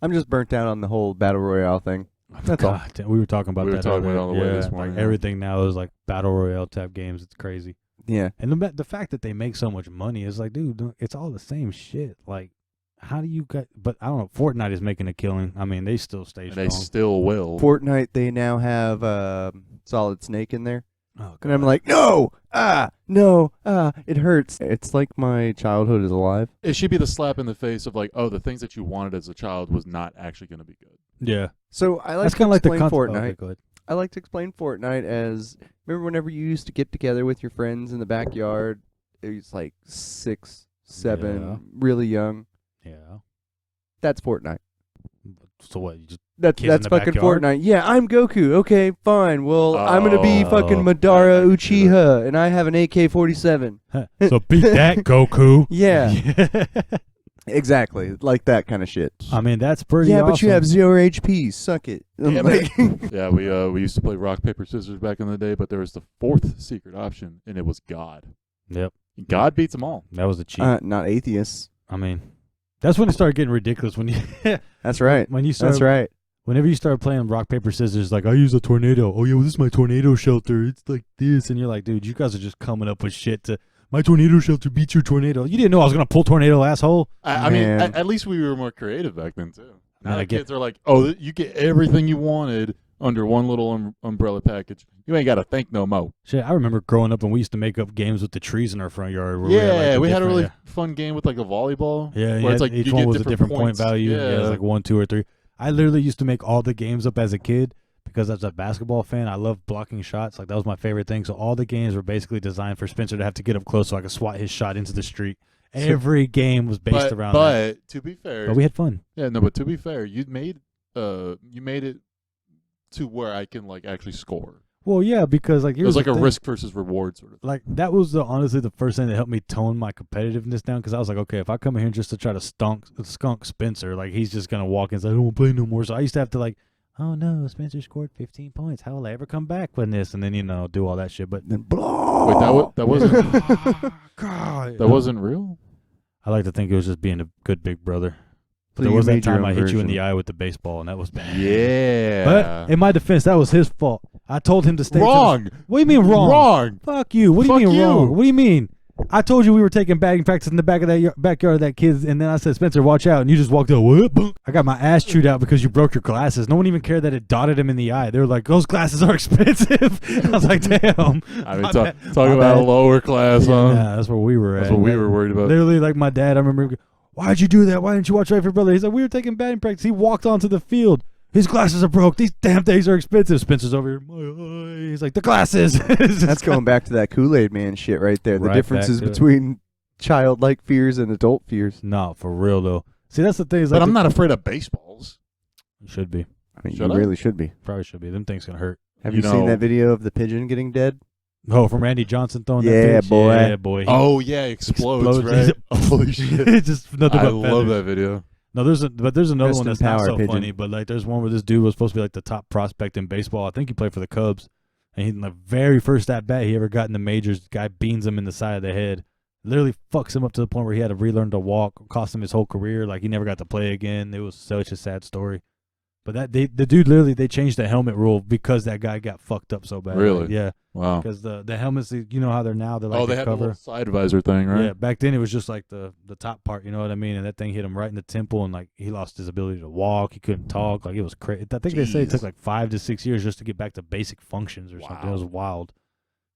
I'm just burnt out on the whole battle royale thing. That's all. God, damn, we were talking about We were that. talking earlier. about it on the way Yeah, this morning, like yeah. everything now is like battle royale type games. It's crazy. Yeah. And the fact that they make so much money is like, dude, it's all the same shit. Like, how do you get? But I don't know. Fortnite is making a killing. I mean, they still stay And strong. they still will. Fortnite, they now have Solid Snake in there. Oh, And I'm God. like, it hurts. It's like my childhood is alive. It should be the slap in the face of like, oh, the things that you wanted as a child was not actually going to be good. yeah, So I like that's to kind of like the explain concept. Fortnite. Okay, go ahead. I like to explain Fortnite as, remember whenever you used to get together with your friends in the backyard? It was like 6, 7, Yeah. really young. Yeah. That's Fortnite. So what? You just That's Kids in the fucking backyard? Fortnite. Yeah, I'm Goku. Okay, fine. Well, I'm gonna be Oh, fucking I Madara can see Uchiha, and I have an AK-47. so beat that, Goku. Yeah, exactly, like that kind of shit. I mean, that's pretty. Yeah, awesome. but you have 0 HP. Suck it. I'm Damn like- Yeah, we used to play rock, paper, scissors back in the day, but there was the fourth secret option, and it was God. Yep, God beats them all. that was the cheat. not atheists. I mean, that's when it started getting ridiculous. When you That's right. when you start That's right. whenever you start playing rock paper scissors, like I use a tornado. Oh yeah, well, this is my tornado shelter. It's like this, and you're like, dude, you guys are just coming up with shit to. My tornado shelter beats your tornado. You didn't know I was gonna pull tornado, asshole. I mean, Man. at least we were more creative back then too. Now Man, I the get- kids are like, oh, you get everything you wanted under one little umbrella package. You ain't got to think no more. Shit, I remember growing up and we used to make up games with the trees in our front yard. Where we Yeah, we had a different- really fun game with like a volleyball. Yeah, where it's like each you one get was a different point points. value. Yeah, it was like 1, 2, or 3. I literally used to make all the games up as a kid because as a basketball fan, I love blocking shots. Like that was my favorite thing. So all the games were basically designed for Spencer to have to get up close so I could swat his shot into the street. Every game was based around that. But to be fair, But we had fun. yeah, no, but to be fair, you made it to where I can like actually score. Well, yeah, because like It was like a thing. risk versus reward sort of thing. Like that was honestly the first thing that helped me tone my competitiveness down because I was like, okay, if I come in here just to try to skunk Spencer, like he's just gonna walk in and say, I don't want to play no more. So I used to have to like, oh no, Spencer scored 15 points. How will I ever come back with this? And then do all that shit. But Then blah. Wait, that wasn't God, that wasn't real. I like to think it was just being a good big brother. But So there you was that made your time own I hit you in version. the eye with the baseball, and that was bad. Yeah, But in my defense, that was his fault. I told him to stay. wrong. What do you mean wrong? Wrong. Fuck you. What do Fuck you mean you. wrong? What do you mean? I told you we were taking batting practice in the back of that backyard of that kid's, and then I said, Spencer, watch out. And you just walked out. What? Boom. I got my ass chewed out because you broke your glasses. No one even cared that it dotted him in the eye. They were like, those glasses are expensive. I was like, damn. I mean, My talk bad. about My a bad. lower class, huh? Yeah, that's where we were That's at. what we were worried about. Literally, like my dad, I remember, why'd you do that? Why didn't you watch out for your brother? He's like, we were taking batting practice. He walked onto the field. His glasses are broke. These damn things are expensive. Spencer's over here. My eye. He's like, the glasses. That's going back to that Kool-Aid man shit right there. The Right differences back to it. between childlike fears and adult fears. No, for real, though. See, that's the thing. Is But like I'm not afraid of baseballs. You should be. I mean, Should you I? really should be. Probably should be. Them things can hurt. Have You you, seen know- that video of the pigeon getting dead? Oh, from Randy Johnson throwing Yeah, that pitch? boy. Yeah, boy. Oh yeah, explodes, Explodes. right? Holy shit! It's just nothing I but love feathers. that video. No, there's another Rest one in that's not power, so pigeon. funny, but like there's one where this dude was supposed to be like the top prospect in baseball. I think he played for the Cubs, and he, in the very first at bat he ever got in the majors, the guy beans him in the side of the head, literally fucks him up to the point where he had to relearn to walk, cost him his whole career. Like he never got to play again. It was such a sad story. But the dude literally they changed the helmet rule because that guy got fucked up so bad. Really? Like, yeah, Wow. because the helmets, you know how they're now. They're like Oh, they the had the cover. little side visor thing, right? Yeah, back then it was just like the top part, you know what I mean? And that thing hit him right in the temple, and like he lost his ability to walk. He couldn't talk. Like it was crazy. I think they say it Jeez. took like 5 to 6 years just to get back to basic functions or something. It Wow. was wild.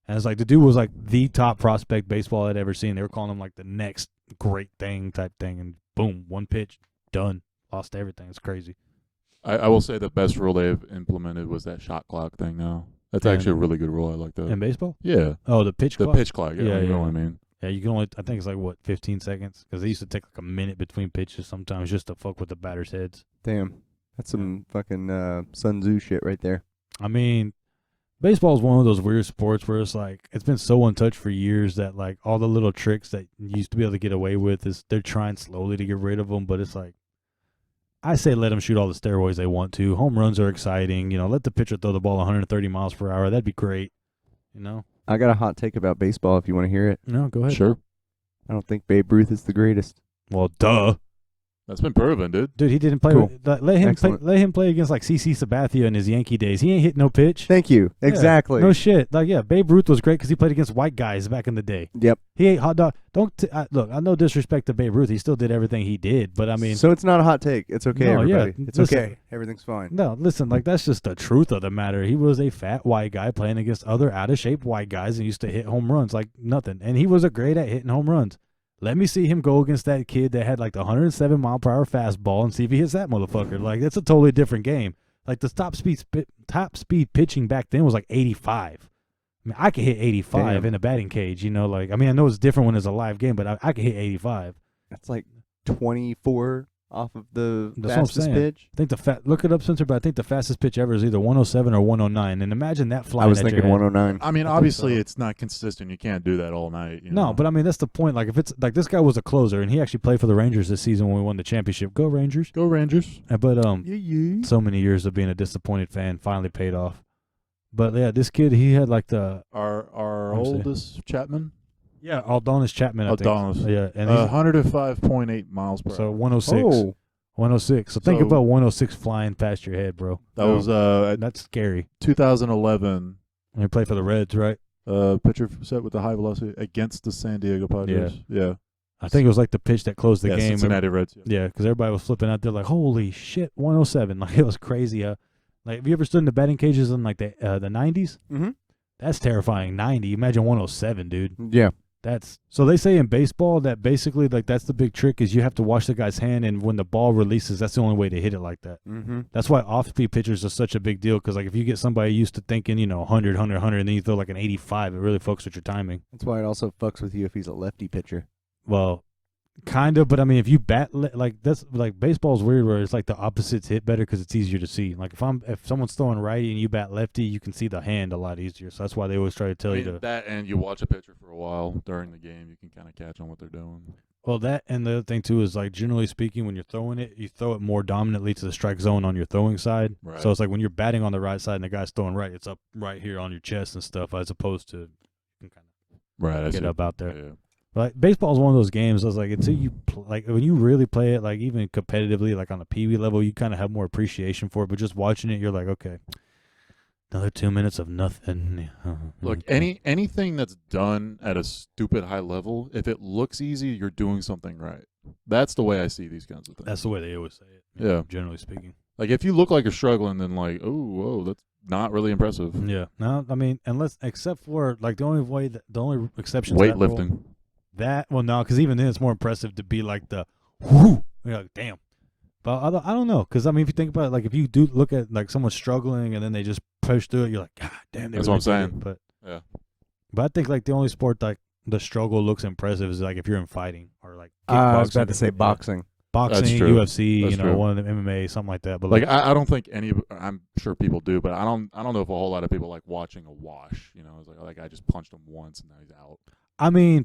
And it's like the dude was like the top prospect baseball I'd ever seen. They were calling him like the next great thing type thing, and boom, one pitch, done, lost everything. It's crazy. I will say the best rule they've implemented was that shot clock thing now. That's Yeah. actually a really good rule. I like that. In baseball? Yeah. Oh, the pitch The clock? pitch clock. Yeah, You know yeah. what I mean? Yeah, you can only, I think it's like, what, 15 seconds? Because they used to take like a minute between pitches sometimes just to fuck with the batters' heads. Damn. That's some fucking Sun Tzu shit right there. I mean, baseball is one of those weird sports where it's like, it's been so untouched for years that like all the little tricks that you used to be able to get away with is they're trying slowly to get rid of them, but it's like, I say let them shoot all the steroids they want to. Home runs are exciting. You know, let the pitcher throw the ball 130 miles per hour. That'd be great. You know? I got a hot take about baseball if you want to hear it. No, go ahead. Sure. I don't think Babe Ruth is the greatest. Well, duh. That's been proven, dude. Dude, he didn't play. Cool. Let him play. Excellent. Let him play against like CC Sabathia in his Yankee days. He ain't hit no pitch. Thank you. Yeah, Exactly. no shit. Like, yeah, Babe Ruth was great because he played against white guys back in the day. Yep. He ate hot dog. Look, I no disrespect to Babe Ruth. He still did everything he did. But I mean, so it's not a hot take. It's okay, No, yeah, everybody. It's listen. okay. Everything's fine. no, listen, like that's just the truth of the matter. He was a fat white guy playing against other out of shape white guys and used to hit home runs like nothing. And he was a great at hitting home runs. Let me see him go against that kid that had like the 107 mile per hour fastball and see if he hits that motherfucker. Like that's a totally different game. Like the top speed pitching back then was like 85. I mean, I could hit 85 Damn. in a batting cage. You know, like I mean, I know it's different when it's a live game, but I could hit 85. That's like 24 off of the That's what I'm fastest saying. pitch. I think look it up, Spencer, but I think the fastest pitch ever is either 107 or 109. And imagine that flying. I was at your thinking head. 109. I mean, I think obviously, so. it's not consistent. You can't do that all night. You No, know? but I mean that's the point. Like if it's like this guy was a closer and he actually played for the Rangers this season when we won the championship. Go Rangers! Go Rangers. But Yeah. so many years of being a disappointed fan finally paid off. But yeah, this kid he had like the Our Let me see. oldest Chapman, Aldonis Chapman. I think. Adonis. Yeah, and he's 105.8 miles per so hour. 106. Oh, 106. So think So- about 106 flying past your head, bro. That was That's scary. 2011 And he played for the Reds, right? pitcher set with the high velocity against the San Diego Padres. Yeah. I think it was like the pitch that closed the Yeah, game. Cincinnati Reds. Yeah, because everybody was flipping out there like, holy shit, 107. Like, it was crazy. Like, have you ever stood in the batting cages in, like, the 90s? mm-hmm. That's terrifying. 90. Imagine 107, dude. Yeah. So they say in baseball that basically, like, that's the big trick is you have to watch the guy's hand, and when the ball releases, that's the only way to hit it like that. Mm-hmm. That's why off-speed pitchers are such a big deal because, like, if you get somebody used to thinking, 100, 100, and then you throw, like, an 85, it really fucks with your timing. That's why it also fucks with you if he's a lefty pitcher. Well, kind of, but I mean, if you that's like baseball's weird where it's like the opposites hit better because it's easier to see. Like if someone's throwing righty and you bat lefty, you can see the hand a lot easier. So that's why they always try to tell you to. That and you watch a pitcher for a while during the game, you can kind of catch on what they're doing. Well, that and the other thing too is like generally speaking, when you're throwing it, you throw it more dominantly to the strike zone on your throwing side. Right. So it's like when you're batting on the right side and the guy's throwing right, it's up right here on your chest and stuff, as opposed to you can kind Right. I of get see. up out there. Yeah. Like baseball is one of those games. I was like, until you like when you really play it, like even competitively, like on a Pee Wee level, you kind of have more appreciation for it. But just watching it, you're like, okay, another 2 minutes of nothing. Look, anything that's done at a stupid high level, if it looks easy, you're doing something right. That's the way I see these kinds of things. That's the way they always say it. Yeah. Generally speaking. Like if you look like you're struggling, then like, oh, whoa, that's not really impressive. Yeah. No, I mean, except for like the only exception to that rule- Weightlifting. no, because even then it's more impressive to be like the whoo. You're like, damn. But I don't know, because I mean, if you think about it, like if you do look at like someone struggling and then they just push through it, you're like, God damn. That's what I'm saying. But Yeah. But I think like the only sport like the struggle looks impressive is like if you're in fighting or like I was kickboxing. about to say Yeah. boxing. Boxing, That's true. UFC, That's true. one of them MMA, something like that. But Like I don't think I'm sure people do, but I don't know if a whole lot of people like watching a wash. You know, it's like I just punched him once and now he's out. I mean,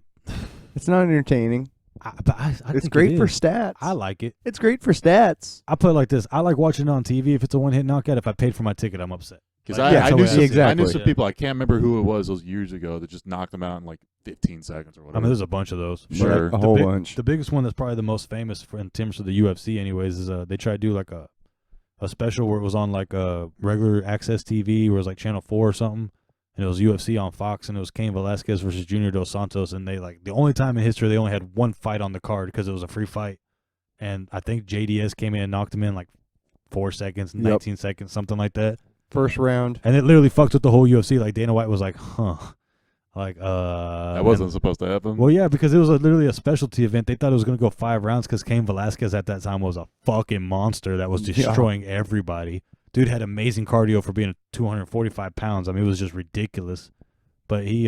It's not entertaining. I It's think great it for is. stats. I like it. It's great for stats. I put it like this. I like watching it on TV if it's a one-hit knockout. If I paid for my ticket, I'm upset. Because Like, I yeah, knew totally. some, I knew Exactly. some people. I can't remember who it was those years ago that just knocked them out in like 15 seconds or I whatever. mean, there's a bunch of those. But, Sure. A the whole big- bunch. The biggest one that's probably the most famous for in terms of the UFC, anyways, is they try to do like a special where it was on like a regular access TV, where it was like Channel 4 or something, and it was UFC on Fox, and it was Cain Velasquez versus Junior Dos Santos, and they like the only time in history they only had one fight on the card because it was a free fight, and I think JDS came in and knocked him in like 4 seconds, 19 seconds, something like that. First round. And it literally fucked with the whole UFC. Like Dana White was like, huh, Like That wasn't supposed to happen. Well, yeah, because it was literally a specialty event. They thought it was going to go 5 rounds because Cain Velasquez at that time was a fucking monster that was destroying everybody. Dude had amazing cardio for being 245 pounds. I mean, it was just ridiculous. But he,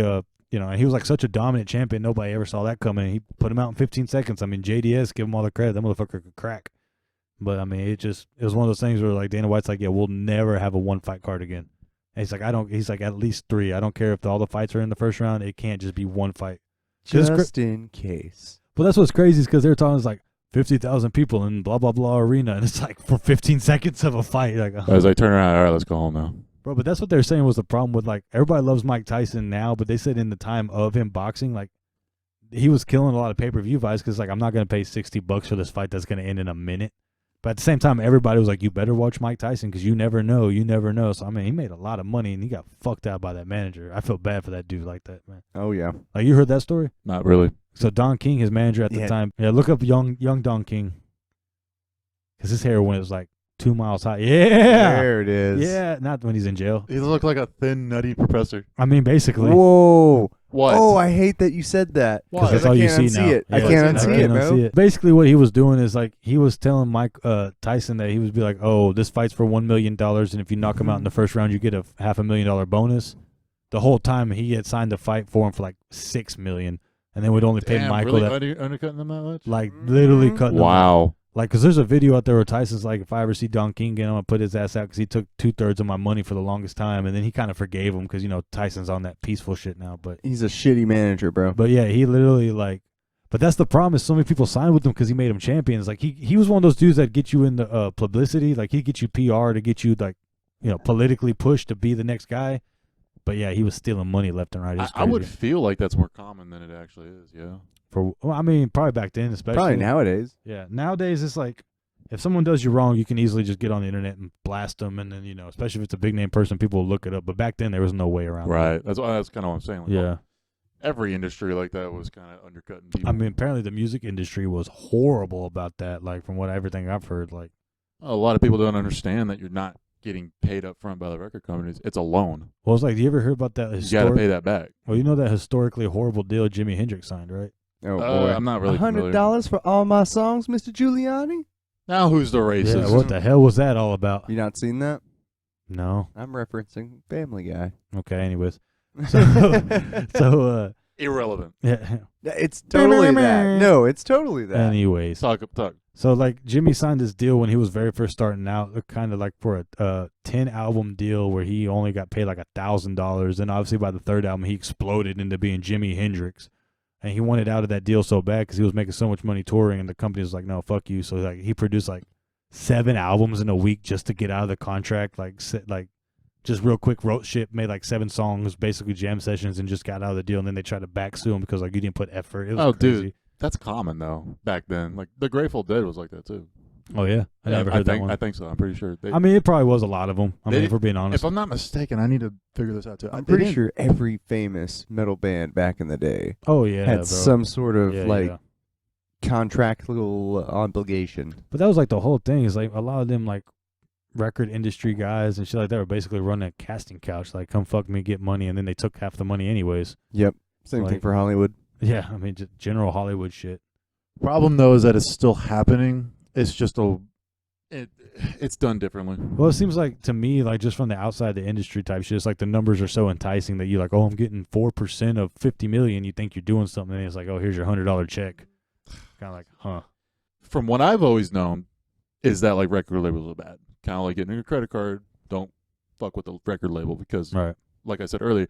he was like such a dominant champion. Nobody ever saw that coming. He put him out in 15 seconds. I mean, JDS, give him all the credit. That motherfucker could crack. But I mean, it was one of those things where like Dana White's like, yeah, we'll never have a 1-fight card again. And he's like, at least 3. I don't care if all the fights are in the first round. It can't just be 1 fight. Just in case. Well, that's what's crazy is because they're talking like 50,000 people in blah, blah, blah arena. And it's like for 15 seconds of a fight. Like, As I turn around, all right, let's go home now. Bro, but that's what they're saying was the problem with like everybody loves Mike Tyson now, but they said in the time of him boxing, like he was killing a lot of pay-per-view fights because like I'm not going to pay $60 for this fight that's going to end in a minute. But at the same time, everybody was like, you better watch Mike Tyson because you never know. You never know. So, I mean, he made a lot of money, and he got fucked out by that manager. I feel bad for that dude like that, man. Oh, yeah. Like, you heard that story? Not really. So, Don King, his manager at the time. Yeah, look up young Don King. Because his hair was like 2 miles high. Yeah. There it is. Yeah. Not when he's in jail. He looked like a thin, nutty professor. I mean, basically. Whoa. What? Oh, I hate that you said that. Because that's all you see now. It. Yeah, I can't unsee it, bro. It. Basically, what he was doing is like he was telling Mike Tyson that he would be like, "Oh, this fight's for $1 million, and if you knock him out in the first round, you get a $500,000 bonus." The whole time he had signed a fight for him for like $6 million, and then would only pay Michael really undercutting them that much? like literally cutting them. Wow. Like, because there's a video out there where Tyson's like, if I ever see Don King again, I'm going to put his ass out because he took 2/3 of my money for the longest time. And then he kind of forgave him because, Tyson's on that peaceful shit now. But he's a shitty manager, bro. But yeah, he literally like, but that's the problem is so many people signed with him because he made them champions. Like he was one of those dudes that get you in the publicity. Like he'd get you PR to get you like, politically pushed to be the next guy. But yeah, he was stealing money left and right. I would feel like that's more common than it actually is, yeah. I mean, probably back then, especially. Probably nowadays. Yeah. Nowadays, it's like, if someone does you wrong, you can easily just get on the internet and blast them, and then especially if it's a big name person, people will look it up. But back then, there was no way around. Right. That's kind of what I'm saying. Like, yeah. Every industry like that was kind of undercutting people. I mean, apparently the music industry was horrible about that. Like from everything I've heard, like a lot of people don't understand that you're not getting paid up front by the record companies. It's a loan. Well, it's like, do you ever hear about that? You got to pay that back. Well, you know that historically horrible deal Jimi Hendrix signed, right? Oh boy, I'm not really $100 for all my songs, Mr. Giuliani. Now who's the racist? Yeah, what the hell was that all about? You not seen that? No. I'm referencing Family Guy. Okay, anyways. So irrelevant. Yeah. It's totally that. No, it's totally that. Anyways. Talk. So like Jimmy signed this deal when he was very first starting out, kind of like for a 10 album deal where he only got paid like $1,000. And obviously by the 3rd album he exploded into being Jimi Hendrix. And he wanted out of that deal so bad because he was making so much money touring, and the company was like, "No, fuck you." So like he produced like 7 albums in a week just to get out of the contract. Like just real quick wrote shit, made like 7 songs, basically jam sessions, and just got out of the deal. And then they tried to back sue him because like you didn't put effort. It was crazy. Dude, that's common though back then. Like the Grateful Dead was like that too. Oh yeah, I never heard that one. I think so. I'm pretty sure. I mean, it probably was a lot of them. I mean, if we're being honest. If I'm not mistaken, I need to figure this out too. I'm pretty sure every famous metal band back in the day had some sort of contractual obligation. But that was like the whole thing. Is like a lot of them like record industry guys and shit like that were basically running a casting couch. Like, come fuck me, get money, and then they took half the money anyways. Yep. Same thing for Hollywood. Yeah, I mean, just general Hollywood shit. Problem though is that it's still happening. It's just it's done differently. Well, it seems like to me, like just from the outside the industry type shit, it's like the numbers are so enticing that you're like, oh, I'm getting 4% of 50 million. You think you're doing something, and it's like, oh, here's your $100 check. Kind of like, huh? From what I've always known, is that like record labels are bad. Kind of like getting a credit card. Don't fuck with the record label because, like I said earlier,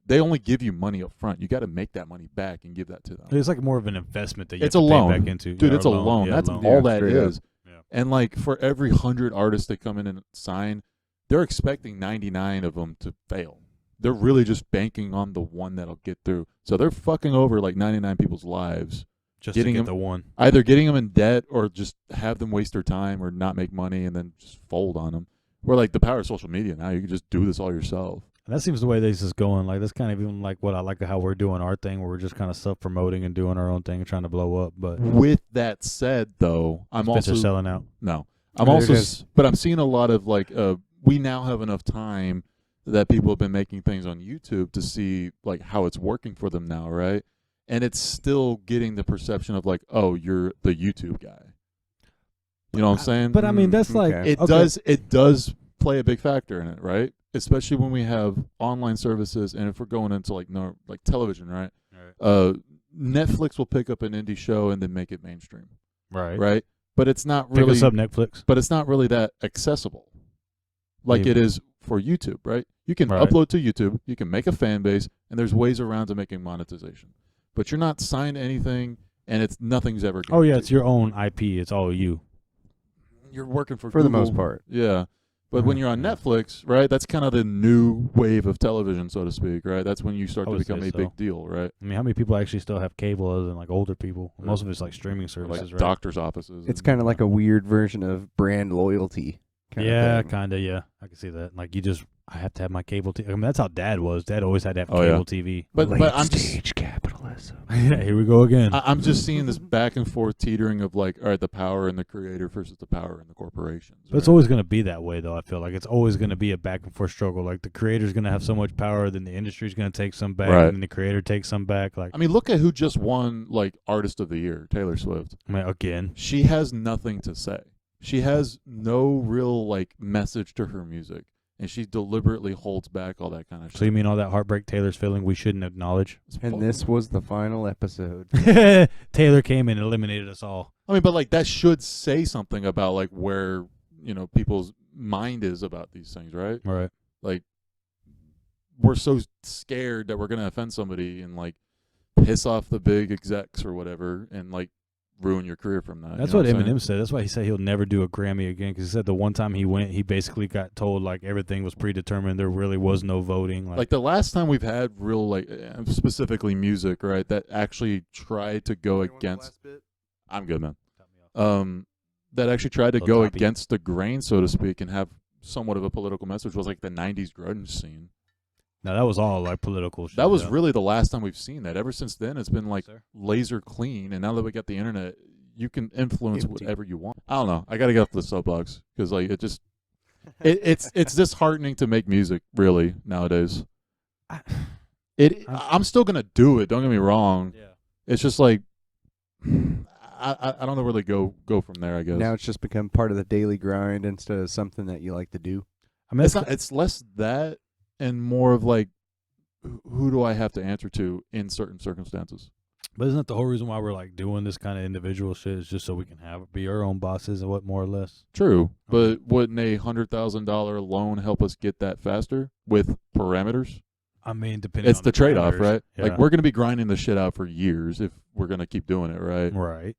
they only give you money up front. You got to make that money back and give that to them. It's like more of an investment that you have to a loan. Pay back into. Dude, it's a loan. Yeah, That's loan. all that is. Yeah. And like for every 100 artists that come in and sign, they're expecting 99 of them to fail. They're really just banking on the one that'll get through. So they're fucking over like 99 people's lives. Just to get the one. Either getting them in debt or just have them waste their time or not make money and then just fold on them. Where like the power of social media now, you can just do this all yourself. And that seems the way this is going. Like that's kind of even like what I like how we're doing our thing, where we're just kind of self-promoting and doing our own thing and trying to blow up. But with that said, though, I'm also selling out. No, I'm also, but I'm seeing a lot of like, we now have enough time that people have been making things on YouTube to see like how it's working for them now, right? And it's still getting the perception of like, oh, you're the YouTube guy. You know what I'm saying? But I mean, that's like Okay. It does play a big factor in it, right? Especially when we have online services, and if we're going into like television, right? Netflix will pick up an indie show and then make it mainstream, right? But it's not Pick really us up, Netflix. but it's not really that accessible like Yeah. it is for YouTube, right? You can Right. upload to YouTube, you can make a fan base, and there's ways around to making monetization. But you're not signed to anything, and nothing's ever Oh yeah, guaranteed. it's your own IP. It's all you. You're working for For the Google. most part. Yeah. But when you're on Netflix, right, that's kind of the new wave of television, so to speak, right? That's when you start I to would become say a so. big deal, right? I mean, how many people actually still have cable other than like older people? Most of it's like streaming Or services, like right? doctors' offices. It's and- kind of like a weird version of brand loyalty. Yeah, Thing. kind of. Yeah, I can see that. Like I have to have my cable TV. I mean, that's how Dad was. Dad always had to have Oh, yeah. cable TV. But I'm just Late-stage capitalism. Yeah, here we go again. I'm just seeing this back and forth teetering of like, all right, the power in the creator versus the power in the corporations. But it's right? always going to be that way, though. I feel like it's always going to be a back and forth struggle. Like the creator's going to have so much power, then the industry's going to take some back, Right. and then the creator takes some back. Like, I mean, look at who just won like Artist of the Year, Taylor Swift. I mean, again, She has nothing to say. She has no real like message to her music, and she deliberately holds back all that kind of so shit. you mean all that heartbreak Taylor's feeling we shouldn't acknowledge? It's And this was the final episode. Taylor came and eliminated us all. I mean, but like that should say something about like where people's mind is about these things, right? Right. Like we're so scared that we're gonna offend somebody and like piss off the big execs or whatever, and like ruin your career from that. That's you know what I'm saying? Eminem said. That's why he said he'll never do a Grammy again, because he said the one time he went, he basically got told like everything was predetermined. There really was no voting. Like the last time we've had real like specifically music, right, that actually tried to go against. I'm good, man. That actually tried to Little go toppy. against the grain, so to speak, and have somewhat of a political message was like the '90s grunge scene. No, that was all like political shit. That was though. really the last time we've seen that. Ever since then, it's been like Sir? laser clean, and now that we got the internet, you can influence Empty. whatever you want. I don't know. I got to get off the soapbox because like it just it's disheartening to make music really nowadays. I'm still gonna do it. Don't get me wrong. Yeah. It's just like I don't know where to go from there. I guess Now it's just become part of the daily grind instead of something that you like to do. I mean, it's not. It's less that and more of like who do I have to answer to in certain circumstances. but isn't that the whole reason why we're like doing this kind of individual shit? Is just so we can be our own bosses and what more or less. True, but wouldn't a $100,000 loan help us get that faster with parameters? I mean, depending. It's on the trade-off, parameters. right? Yeah. Like we're going to be grinding the shit out for years if we're going to keep doing it, right? right,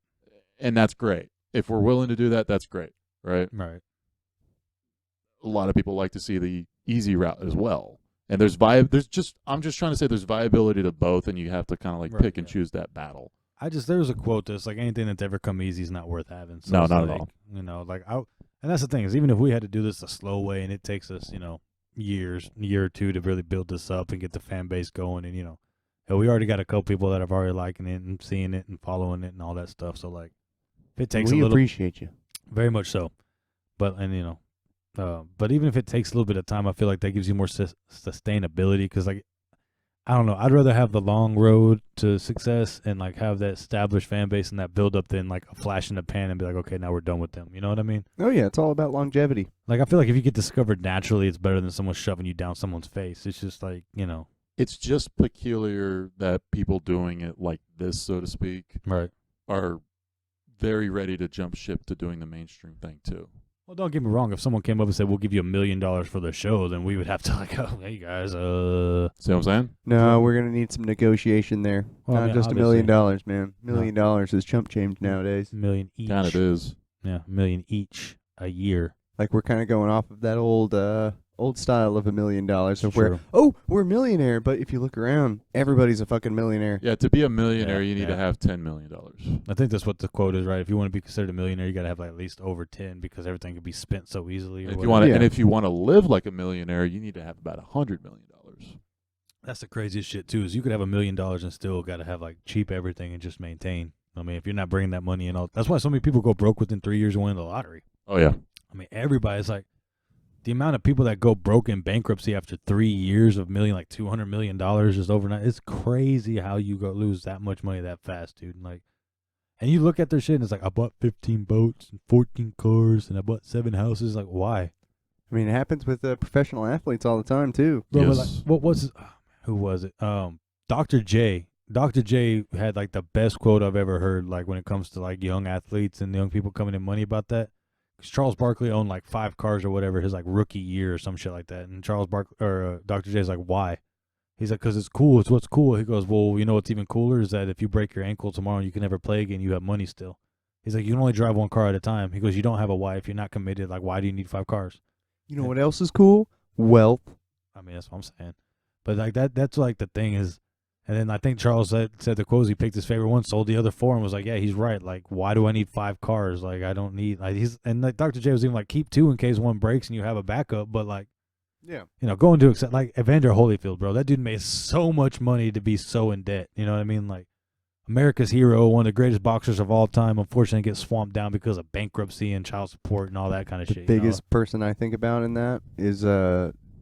And that's great. If we're willing to do that, that's great, right? right. A lot of people like to see the easy route as well. And I'm just trying to say there's viability to both, and you have to kind of like Right, pick and yeah. choose that battle. There was a quote that's like anything that's ever come easy is not worth having. So No, it's not at like, all. You know, like and that's the thing is even if we had to do this a slow way and it takes us, a year or two to really build this up and get the fan base going, and hell, we already got a couple people that have already liking it and seeing it and following it and all that stuff. So like, if it takes we a little, appreciate you. very much so, but but even if it takes a little bit of time, I feel like that gives you more sustainability because like. I don't know. I'd rather have the long road to success and like have that established fan base and that build up than like a flash in the pan and be like, okay, now we're done with them. You know what I mean? Oh yeah, it's all about longevity. Like I feel like if you get discovered naturally, it's better than someone shoving you down someone's face. It's just like It's just peculiar that people doing it like this, so to speak, right. are very ready to jump ship to doing the mainstream thing too. Well, don't get me wrong. If someone came up and said we'll give you $1 million for the show, then we would have to like, oh, hey guys, See what I'm saying? No, we're gonna need some negotiation there. Well, I Not mean, just $1 million, man. $1 million is chump change nowadays. $1 million each. Kind of is. Yeah, $1 million each a year. Like we're kind of going off of that old style of $1 million. So True. we're a millionaire, but if you look around, everybody's a fucking millionaire. Yeah, to be a millionaire, Yeah, you need yeah. to have $10 million. I think that's what the quote is, right? If you want to be considered a millionaire, you got to have like at least over 10 because everything can be spent so easily. Or If you whatever. want to, Yeah. and if you want to live like a millionaire, you need to have about $100 million. That's the craziest shit too. Is you could have $1 million and still got to have like cheap everything and just maintain. I mean, if you're not bringing that money in, that's why so many people go broke within 3 years of winning the lottery. Oh yeah, I mean, everybody's like, the amount of people that go broke in bankruptcy after 3 years of like $200 million just overnight. It's crazy how you go lose that much money that fast, dude. Like, and you look at their shit and it's like, I bought 15 boats and 14 cars and I bought 7 houses. Like, why? I mean, it happens with professional athletes all the time too. Bro, but Yes. like, what was it? Who was it? Dr. J. Dr. J had like the best quote I've ever heard, like when it comes to like young athletes and young people coming in money about that. 'Cause Charles Barkley owned like 5 cars or whatever his like rookie year or some shit like that. And Dr. J's like, why? He's like, 'cause it's cool. It's what's cool. He goes, well, you know what's even cooler is that if you break your ankle tomorrow and you can never play again, you have money still. He's like, you can only drive 1 car at a time. He goes, you don't have a wife. You're not committed. Like, why do you need 5 cars? You know what else is cool? Wealth. I mean, that's what I'm saying. But like that's like the thing is, and then I think Charles said the quotes, he picked his favorite one, sold the other 4, and was like, yeah, he's right. Like, why do I need 5 cars? Like, I don't need, like, and like Dr. J was even like, keep 2 in case one breaks and you have a backup. But like, Yeah. you know, going to accept, like Evander Holyfield, bro, that dude made so much money to be so in debt. You know what I mean? Like, America's hero, one of the greatest boxers of all time, unfortunately gets swamped down because of bankruptcy and child support and all that kind of The shit. biggest person I think about in that is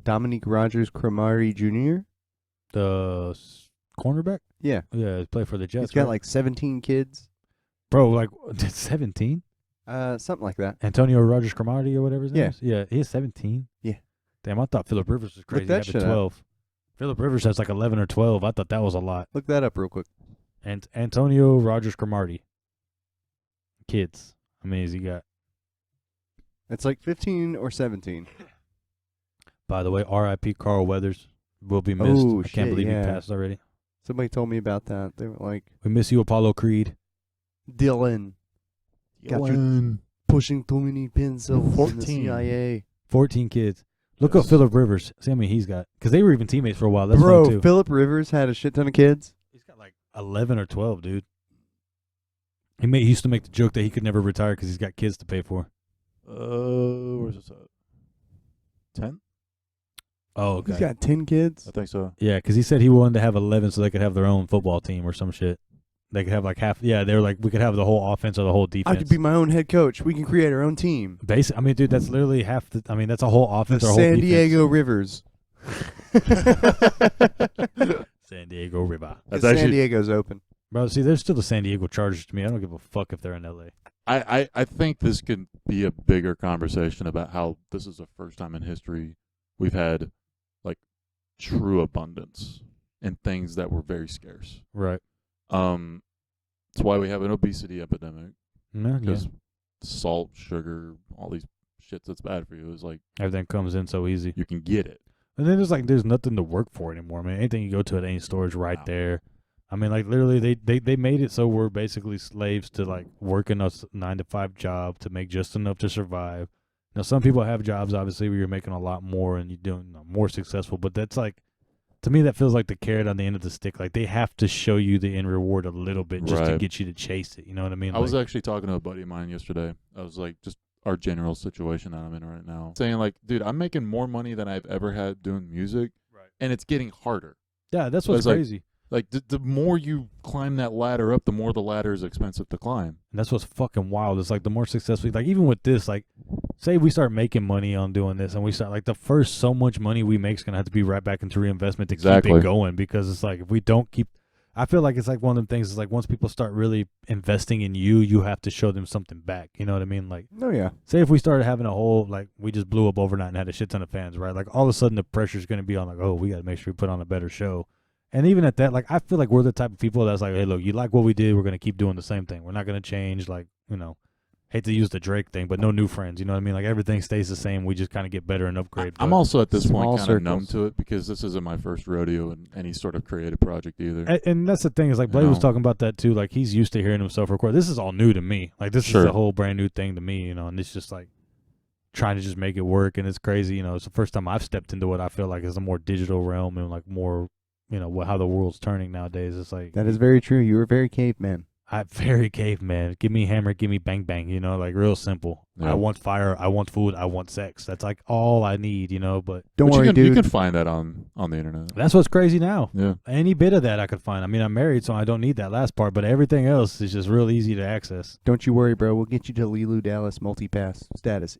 Dominique Rogers Cromartie Jr. The cornerback? Yeah. Yeah, he played for the Jets. He's got right? like 17 kids. Bro, like 17? Something like that. Antonio Rogers Cromartie or whatever his name Yeah. is? Yeah, he has 17. Yeah. Damn, I thought Phillip Rivers was crazy. that Having shit up. 12. Phillip Rivers has like 11 or 12. I thought that was a lot. Look that up real quick. And Antonio Rogers Cromartie. Kids. How many has he got? It's like 15 or 17. By the way, R.I.P. Carl Weathers will be missed. Oh, I can't shit, believe yeah. he passed already. Somebody told me about that. They were like, We miss you, Apollo Creed. Dylan, got you pushing too many pencils in the 14. CIA. 14 kids. Look up Yes. Phillip Rivers. See how many he's got. Because they were even teammates for a while. That's Bro, funny, too. Phillip Rivers had a shit ton of kids. He's got like 11 or 12, dude. He used to make the joke that he could never retire because he's got kids to pay for. Where's this at? 10? Oh, okay. He's got 10 kids. I think so. Yeah, because he said he wanted to have 11 so they could have their own football team or some shit. They could have like half. Yeah, they were like, we could have the whole offense or the whole defense. I could be my own head coach. We can create our own team. Basic. I mean, dude, that's literally half the. I mean, that's a whole The offense or a whole San defense. Diego Rivers. San Diego River. That's San actually. Diego's open. Bro, see, there's still the San Diego Chargers to me. I don't give a fuck if they're in LA. I think this could be a bigger conversation about how this is the first time in history we've had like true abundance in things that were very scarce. Right. That's why we have an obesity epidemic, Yeah. because salt, sugar, all these shit that's bad for you is like Everything comes in so easy. you can get it. And then there's nothing to work for anymore. I mean, anything you go to at any store is right Wow. there. I mean, like literally, they made it so we're basically slaves to like working a 9-to-5 job to make just enough to survive. Now, some people have jobs obviously where you're making a lot more and you're doing more successful, but that's like, to me, that feels like the carrot on the end of the stick. Like they have to show you the end reward a little bit just to Right. get you to chase it. You know what I mean? I was Like, actually talking to a buddy of mine yesterday. I was like, just our general situation that I'm in right now, saying like, dude, I'm making more money than I've ever had doing music, Right. and it's getting harder. yeah, that's So what's it's like- crazy. Like the more you climb that ladder up, the more the ladder is expensive to climb. And that's what's fucking wild. It's like the more successful, like even with this, like say we start making money on doing this and we start like the first so much money we make is going to have to be right back into reinvestment to keep Exactly. it going, because it's like if we don't keep, I feel like it's like one of them things is like once people start really investing in you, you have to show them something back. You know what I mean? Like Oh, yeah. say if we started having a whole, like we just blew up overnight and had a shit ton of fans, right? Like all of a sudden the pressure's going to be on like, oh, we got to make sure we put on a better show. And even at that, like, I feel like we're the type of people that's like, hey, look, you like what we did, we're going to keep doing the same thing. We're not going to change, like, you know, hate to use the Drake thing, but no new friends, you know what I mean? Like, everything stays the same. We just kind of get better and upgrade. I'm but- also at this Small point kind of numb circles. to it because this isn't my first rodeo in any sort of creative project either. And that's the thing is, like, Blade was No. talking about that, too. Like, he's used to hearing himself record. This is all new to me. Like, this Sure. is a whole brand new thing to me, you know, and it's just, like, trying to just make it work. And it's crazy, you know, it's the first time I've stepped into what I feel like is a more digital realm and, like, more, you know, how the world's turning nowadays. It's like, That is very true. You were very caveman. very caveman. Give me hammer, give me bang bang, you know, like real simple. Yeah. I want fire, I want food, I want sex. That's like all I need, you know, but Don't But worry, you dude. can find that on the internet. that's what's crazy now. Yeah. Any bit of that I could find. I mean, I'm married, so I don't need that last part, but everything else is just real easy to access. Don't you worry, bro. We'll get you to Lilu Dallas multi-pass status.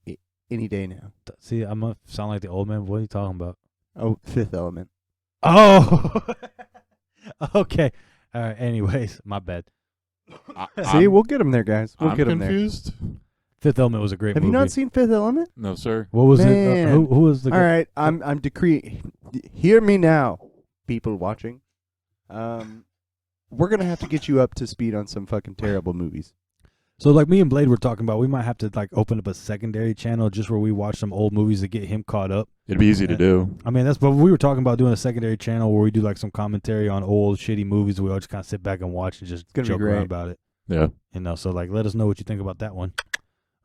any day now. See, I'm gonna sound like the old man. What are you talking about? Oh, Fifth Element. Oh, okay. All right. Anyways, my bad. See, we'll get him there, guys. We'll I'm get him there. confused. Fifth Element was a great Have movie. you not seen Fifth Element? No, sir. What was it? Man. Who was the? All right, I'm decreeing. Hear me now, people watching. We're gonna have to get you up to speed on some fucking terrible movies. So like me and Blade were talking about, we might have to like open up a secondary channel just where we watch some old movies to get him caught up. It'd be easy to do. I mean, that's what we were talking about, doing a secondary channel where we do like some commentary on old shitty movies. We all just kind of sit back and watch and just gonna be joke great. around about it. Yeah. You know, so like let us know what you think about that one.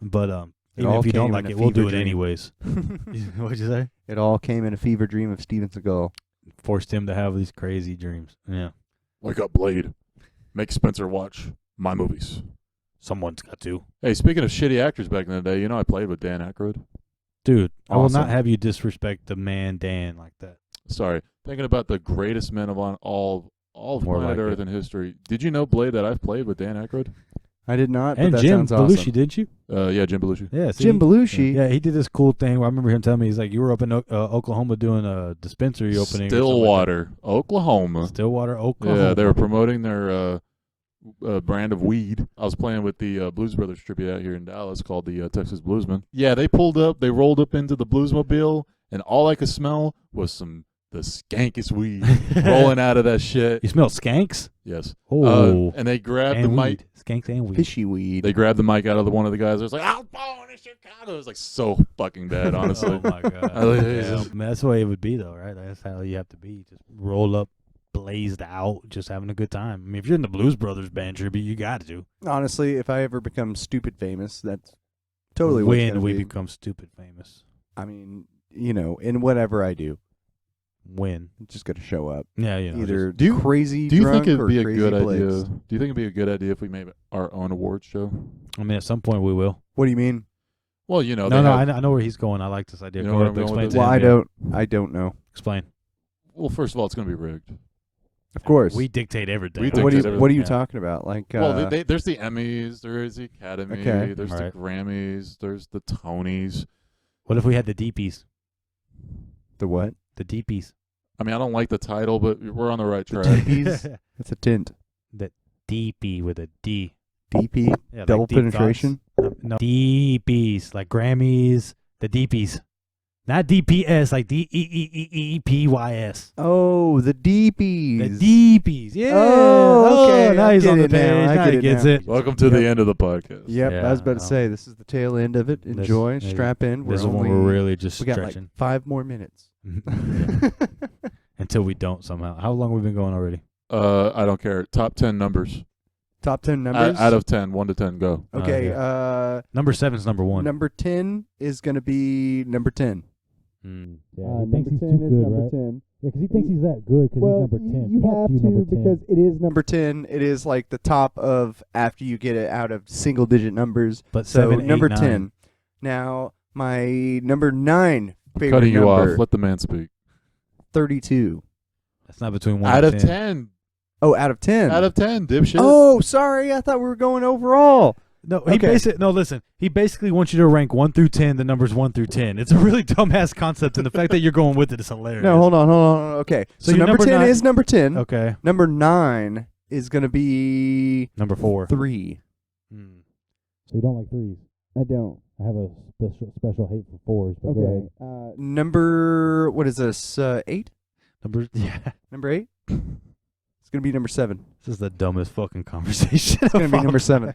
But It even all if you don't came like in a it, we'll do fever it dream. anyways. What'd you say? It all came in a fever dream of Steven Seagal. Forced him to have these crazy dreams. Yeah. Wake up, Blade. Make Spencer watch my movies. Someone's got to. Hey, speaking of shitty actors back in the day, you know I played with Dan Aykroyd. Dude, I will not Awesome. have you disrespect the man Dan like that. Sorry, thinking about the greatest men of all of More planet like Earth it. in history. Did you know, Blade, that I've played with Dan Aykroyd? I did not, but And that Jim sounds Belushi, awesome. did you? Yeah, Jim Belushi. Yeah, see? Jim Belushi. Yeah, he did this cool thing where I remember him telling me, he's like, you were up in Oklahoma doing a dispensary opening. or something like Stillwater, that. Oklahoma. Stillwater, Oklahoma. Yeah, they were promoting their brand of weed. I was playing with the Blues Brothers tribute out here in Dallas called the Texas Bluesmen. Yeah, they rolled up into the Bluesmobile, and all I could smell was the skankest weed rolling out of that shit. You smell skanks? Yes. Oh. And they grabbed and the mic. weed. Skanks and weed. Fishy weed. They grabbed the mic out of one of the guys. It was like, I was born in Chicago. It was like so fucking bad, honestly. Oh, my God. I like- Yeah, I mean, that's the way it would be, though, right? That's how you have to be. Just roll up, blazed out, just having a good time. I mean, if you're in the Blues Brothers band tribute, you got to. Honestly, if I ever become stupid famous, that's totally what it's When gonna we be. become stupid famous. I mean, you know, in whatever I do, When? I'm just gonna show up. Yeah, you know. Either Do you- crazy Do you drunk think it'd or be a crazy good Blakes. idea? Do you think it'd be a good idea if we made our own awards show? I mean, at some point we will. What do you mean? Well, you know, No, they I have- know, I know where he's going. I like this idea. You know Go where ahead, I'm going explain with to this? Well, him, yeah. I don't know. Explain. Well, first of all, it's going to be rigged. Of course. We dictate everything. We what dictate are you Yeah. talking about? Like, Well, there's the Emmys, there's the Academy, Okay. there's Right. the Grammys, there's the Tonys. What if we had the DPs? the what? The DPs. I mean, I don't like the title, but we're on the right The track. DPs? That's a tint. The DP with a D. DP? Yeah, Double like deep penetration? thoughts. No, DPs, like Grammys, the DPs. Not DPS, like DEEEEPYS. Oh, the DPs. The DPs, yeah. Oh, okay, now I he's get on the it now, page. I Now get he it gets now. it. Welcome to the end of the podcast. Yep, I was about to Yeah, say, this is the tail end of it. Enjoy, This- strap in. This is when we're really just we got like stretching 5 more minutes. until we don't somehow. How long have we been going already? I don't care. Top 10 numbers. Top 10 numbers? Out of 10, 1 to 10, go. Okay, Number 7's number 1. number 10 is going to be number 10. Yeah, he thinks he's too good, right? 10. Yeah, because he thinks he's that good because he's number 10. You Fuck have you, to number 10. because it is number 10. It is like the top of after you get it out of single digit numbers. But So 7, 8, number 9. 10. Now, my number 9 I'm favorite cutting you number, off. Let the man speak. 32. That's not between 1 Out and of 10. 10. Oh, out of 10. Out of 10, dipshit. Oh, sorry. I thought we were going overall. No, he Okay. listen. He basically wants you to rank 1 through 10, the numbers 1 through 10. It's a really dumbass concept, and the fact that you're going with it is hilarious. No, hold on. Okay. So So your number number 10 9 is number 10. Okay. Number 9 is going to be Number 4. 3. So you don't like 3s? I don't. I have a special hate for 4s. But Okay. Number, what is this? 8? Yeah. Number 8? It's going to be number 7. This is the dumbest fucking conversation. It's going to be number 7. I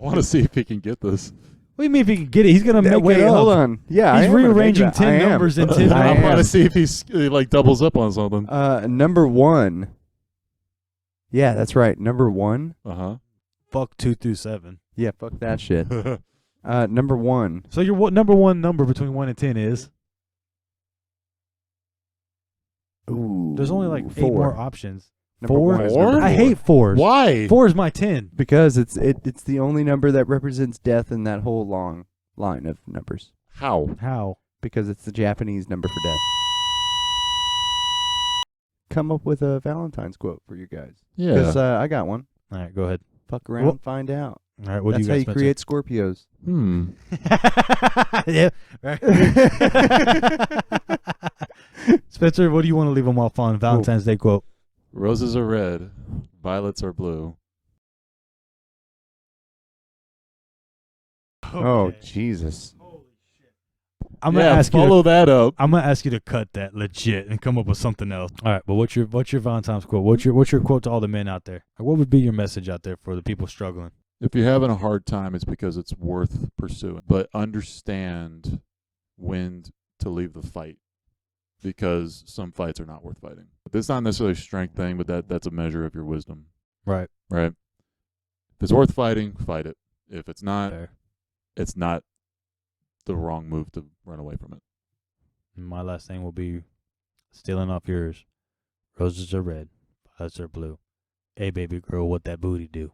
want to see if he can get this. What do you mean if he can get it? He's gonna make Wait, it up. hold on. Yeah, I He's am gonna make rearranging that. 10 I am. numbers in 10 I I am. want to see if he like doubles up on something. Number 1. Yeah, that's right. Number 1. Uh-huh. Fuck 2 through 7. Yeah, fuck that shit. Number 1. So your number 1 number between 1 and 10 is? Ooh. There's only like 8 4. more options. Number 4? 1 is Four? number I 4. hate 4s. Why? 4 is my 10. Because it's the only number that represents death in that whole long line of numbers. How? How? Because it's the Japanese number for death. Come up with a Valentine's quote for you guys. Yeah. Because I got one. All right, go ahead. Fuck around, Well- find out. All right, what That's do how you you guys create Scorpios. Yeah. Right. Spencer, what do you want to leave them off on? Valentine's Day quote. Roses are red, violets are blue. Oh, Jesus. I'm gonna ask you. Follow that up. I'm gonna ask you to cut that legit and come up with something else. All right, but what's your Valentine's quote? What's your quote to all the men out there? What would be your message out there for the people struggling? If you're having a hard time, it's because it's worth pursuing. But understand when to leave the fight, because some fights are not worth fighting. It's not necessarily a strength thing, but that's a measure of your wisdom. Right. Right. If it's worth fighting, fight it. If it's not, Fair. it's not the wrong move to run away from it. My last thing will be stealing off yours. Roses are red, violets are blue. Hey, baby girl, what that booty do?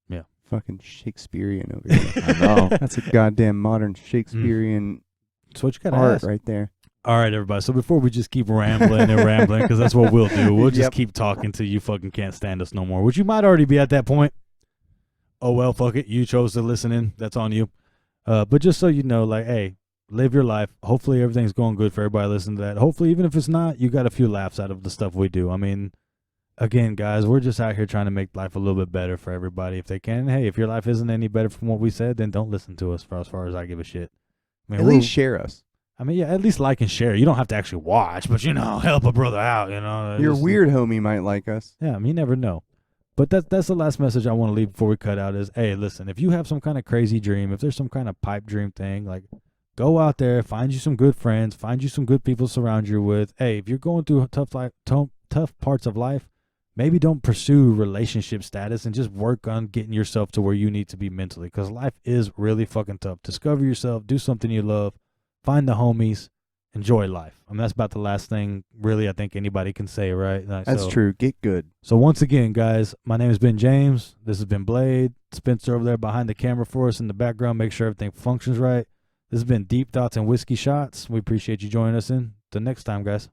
Yeah. Fucking Shakespearean over here. I know. That's a goddamn modern Shakespearean That's what you gotta art ask. right there. All right, everybody. So before we just keep rambling and rambling, because that's what we'll do. We'll just Yep. keep talking till you fucking can't stand us no more, which you might already be at that point. Oh, well, fuck it. You chose to listen in. That's on you. But just so you know, like, hey, live your life. Hopefully everything's going good for everybody listening to that. Hopefully, even if it's not, you got a few laughs out of the stuff we do. I mean, again, guys, we're just out here trying to make life a little bit better for everybody if they can. Hey, if your life isn't any better from what we said, then don't listen to us for as far as I give a shit. I mean, At least share us. I mean, yeah, at least like and share. You don't have to actually watch, but, help a brother out, Your Just- weird homie might like us. Yeah, I mean, you never know. But that's the last message I want to leave before we cut out is, hey, listen, if you have some kind of crazy dream, if there's some kind of pipe dream thing, like, go out there, find you some good friends, find you some good people to surround you with. Hey, if you're going through tough parts of life, maybe don't pursue relationship status and just work on getting yourself to where you need to be mentally, because life is really fucking tough. Discover yourself, do something you love, find the homies, enjoy life. I mean, that's about the last thing, really, I think anybody can say, right? That's true. Get good. So once again, guys, my name has been James. This has been Blade. Spencer over there behind the camera for us in the background. Make sure everything functions right. This has been Deep Thoughts and Whiskey Shots. We appreciate you joining us in. Till next time, guys.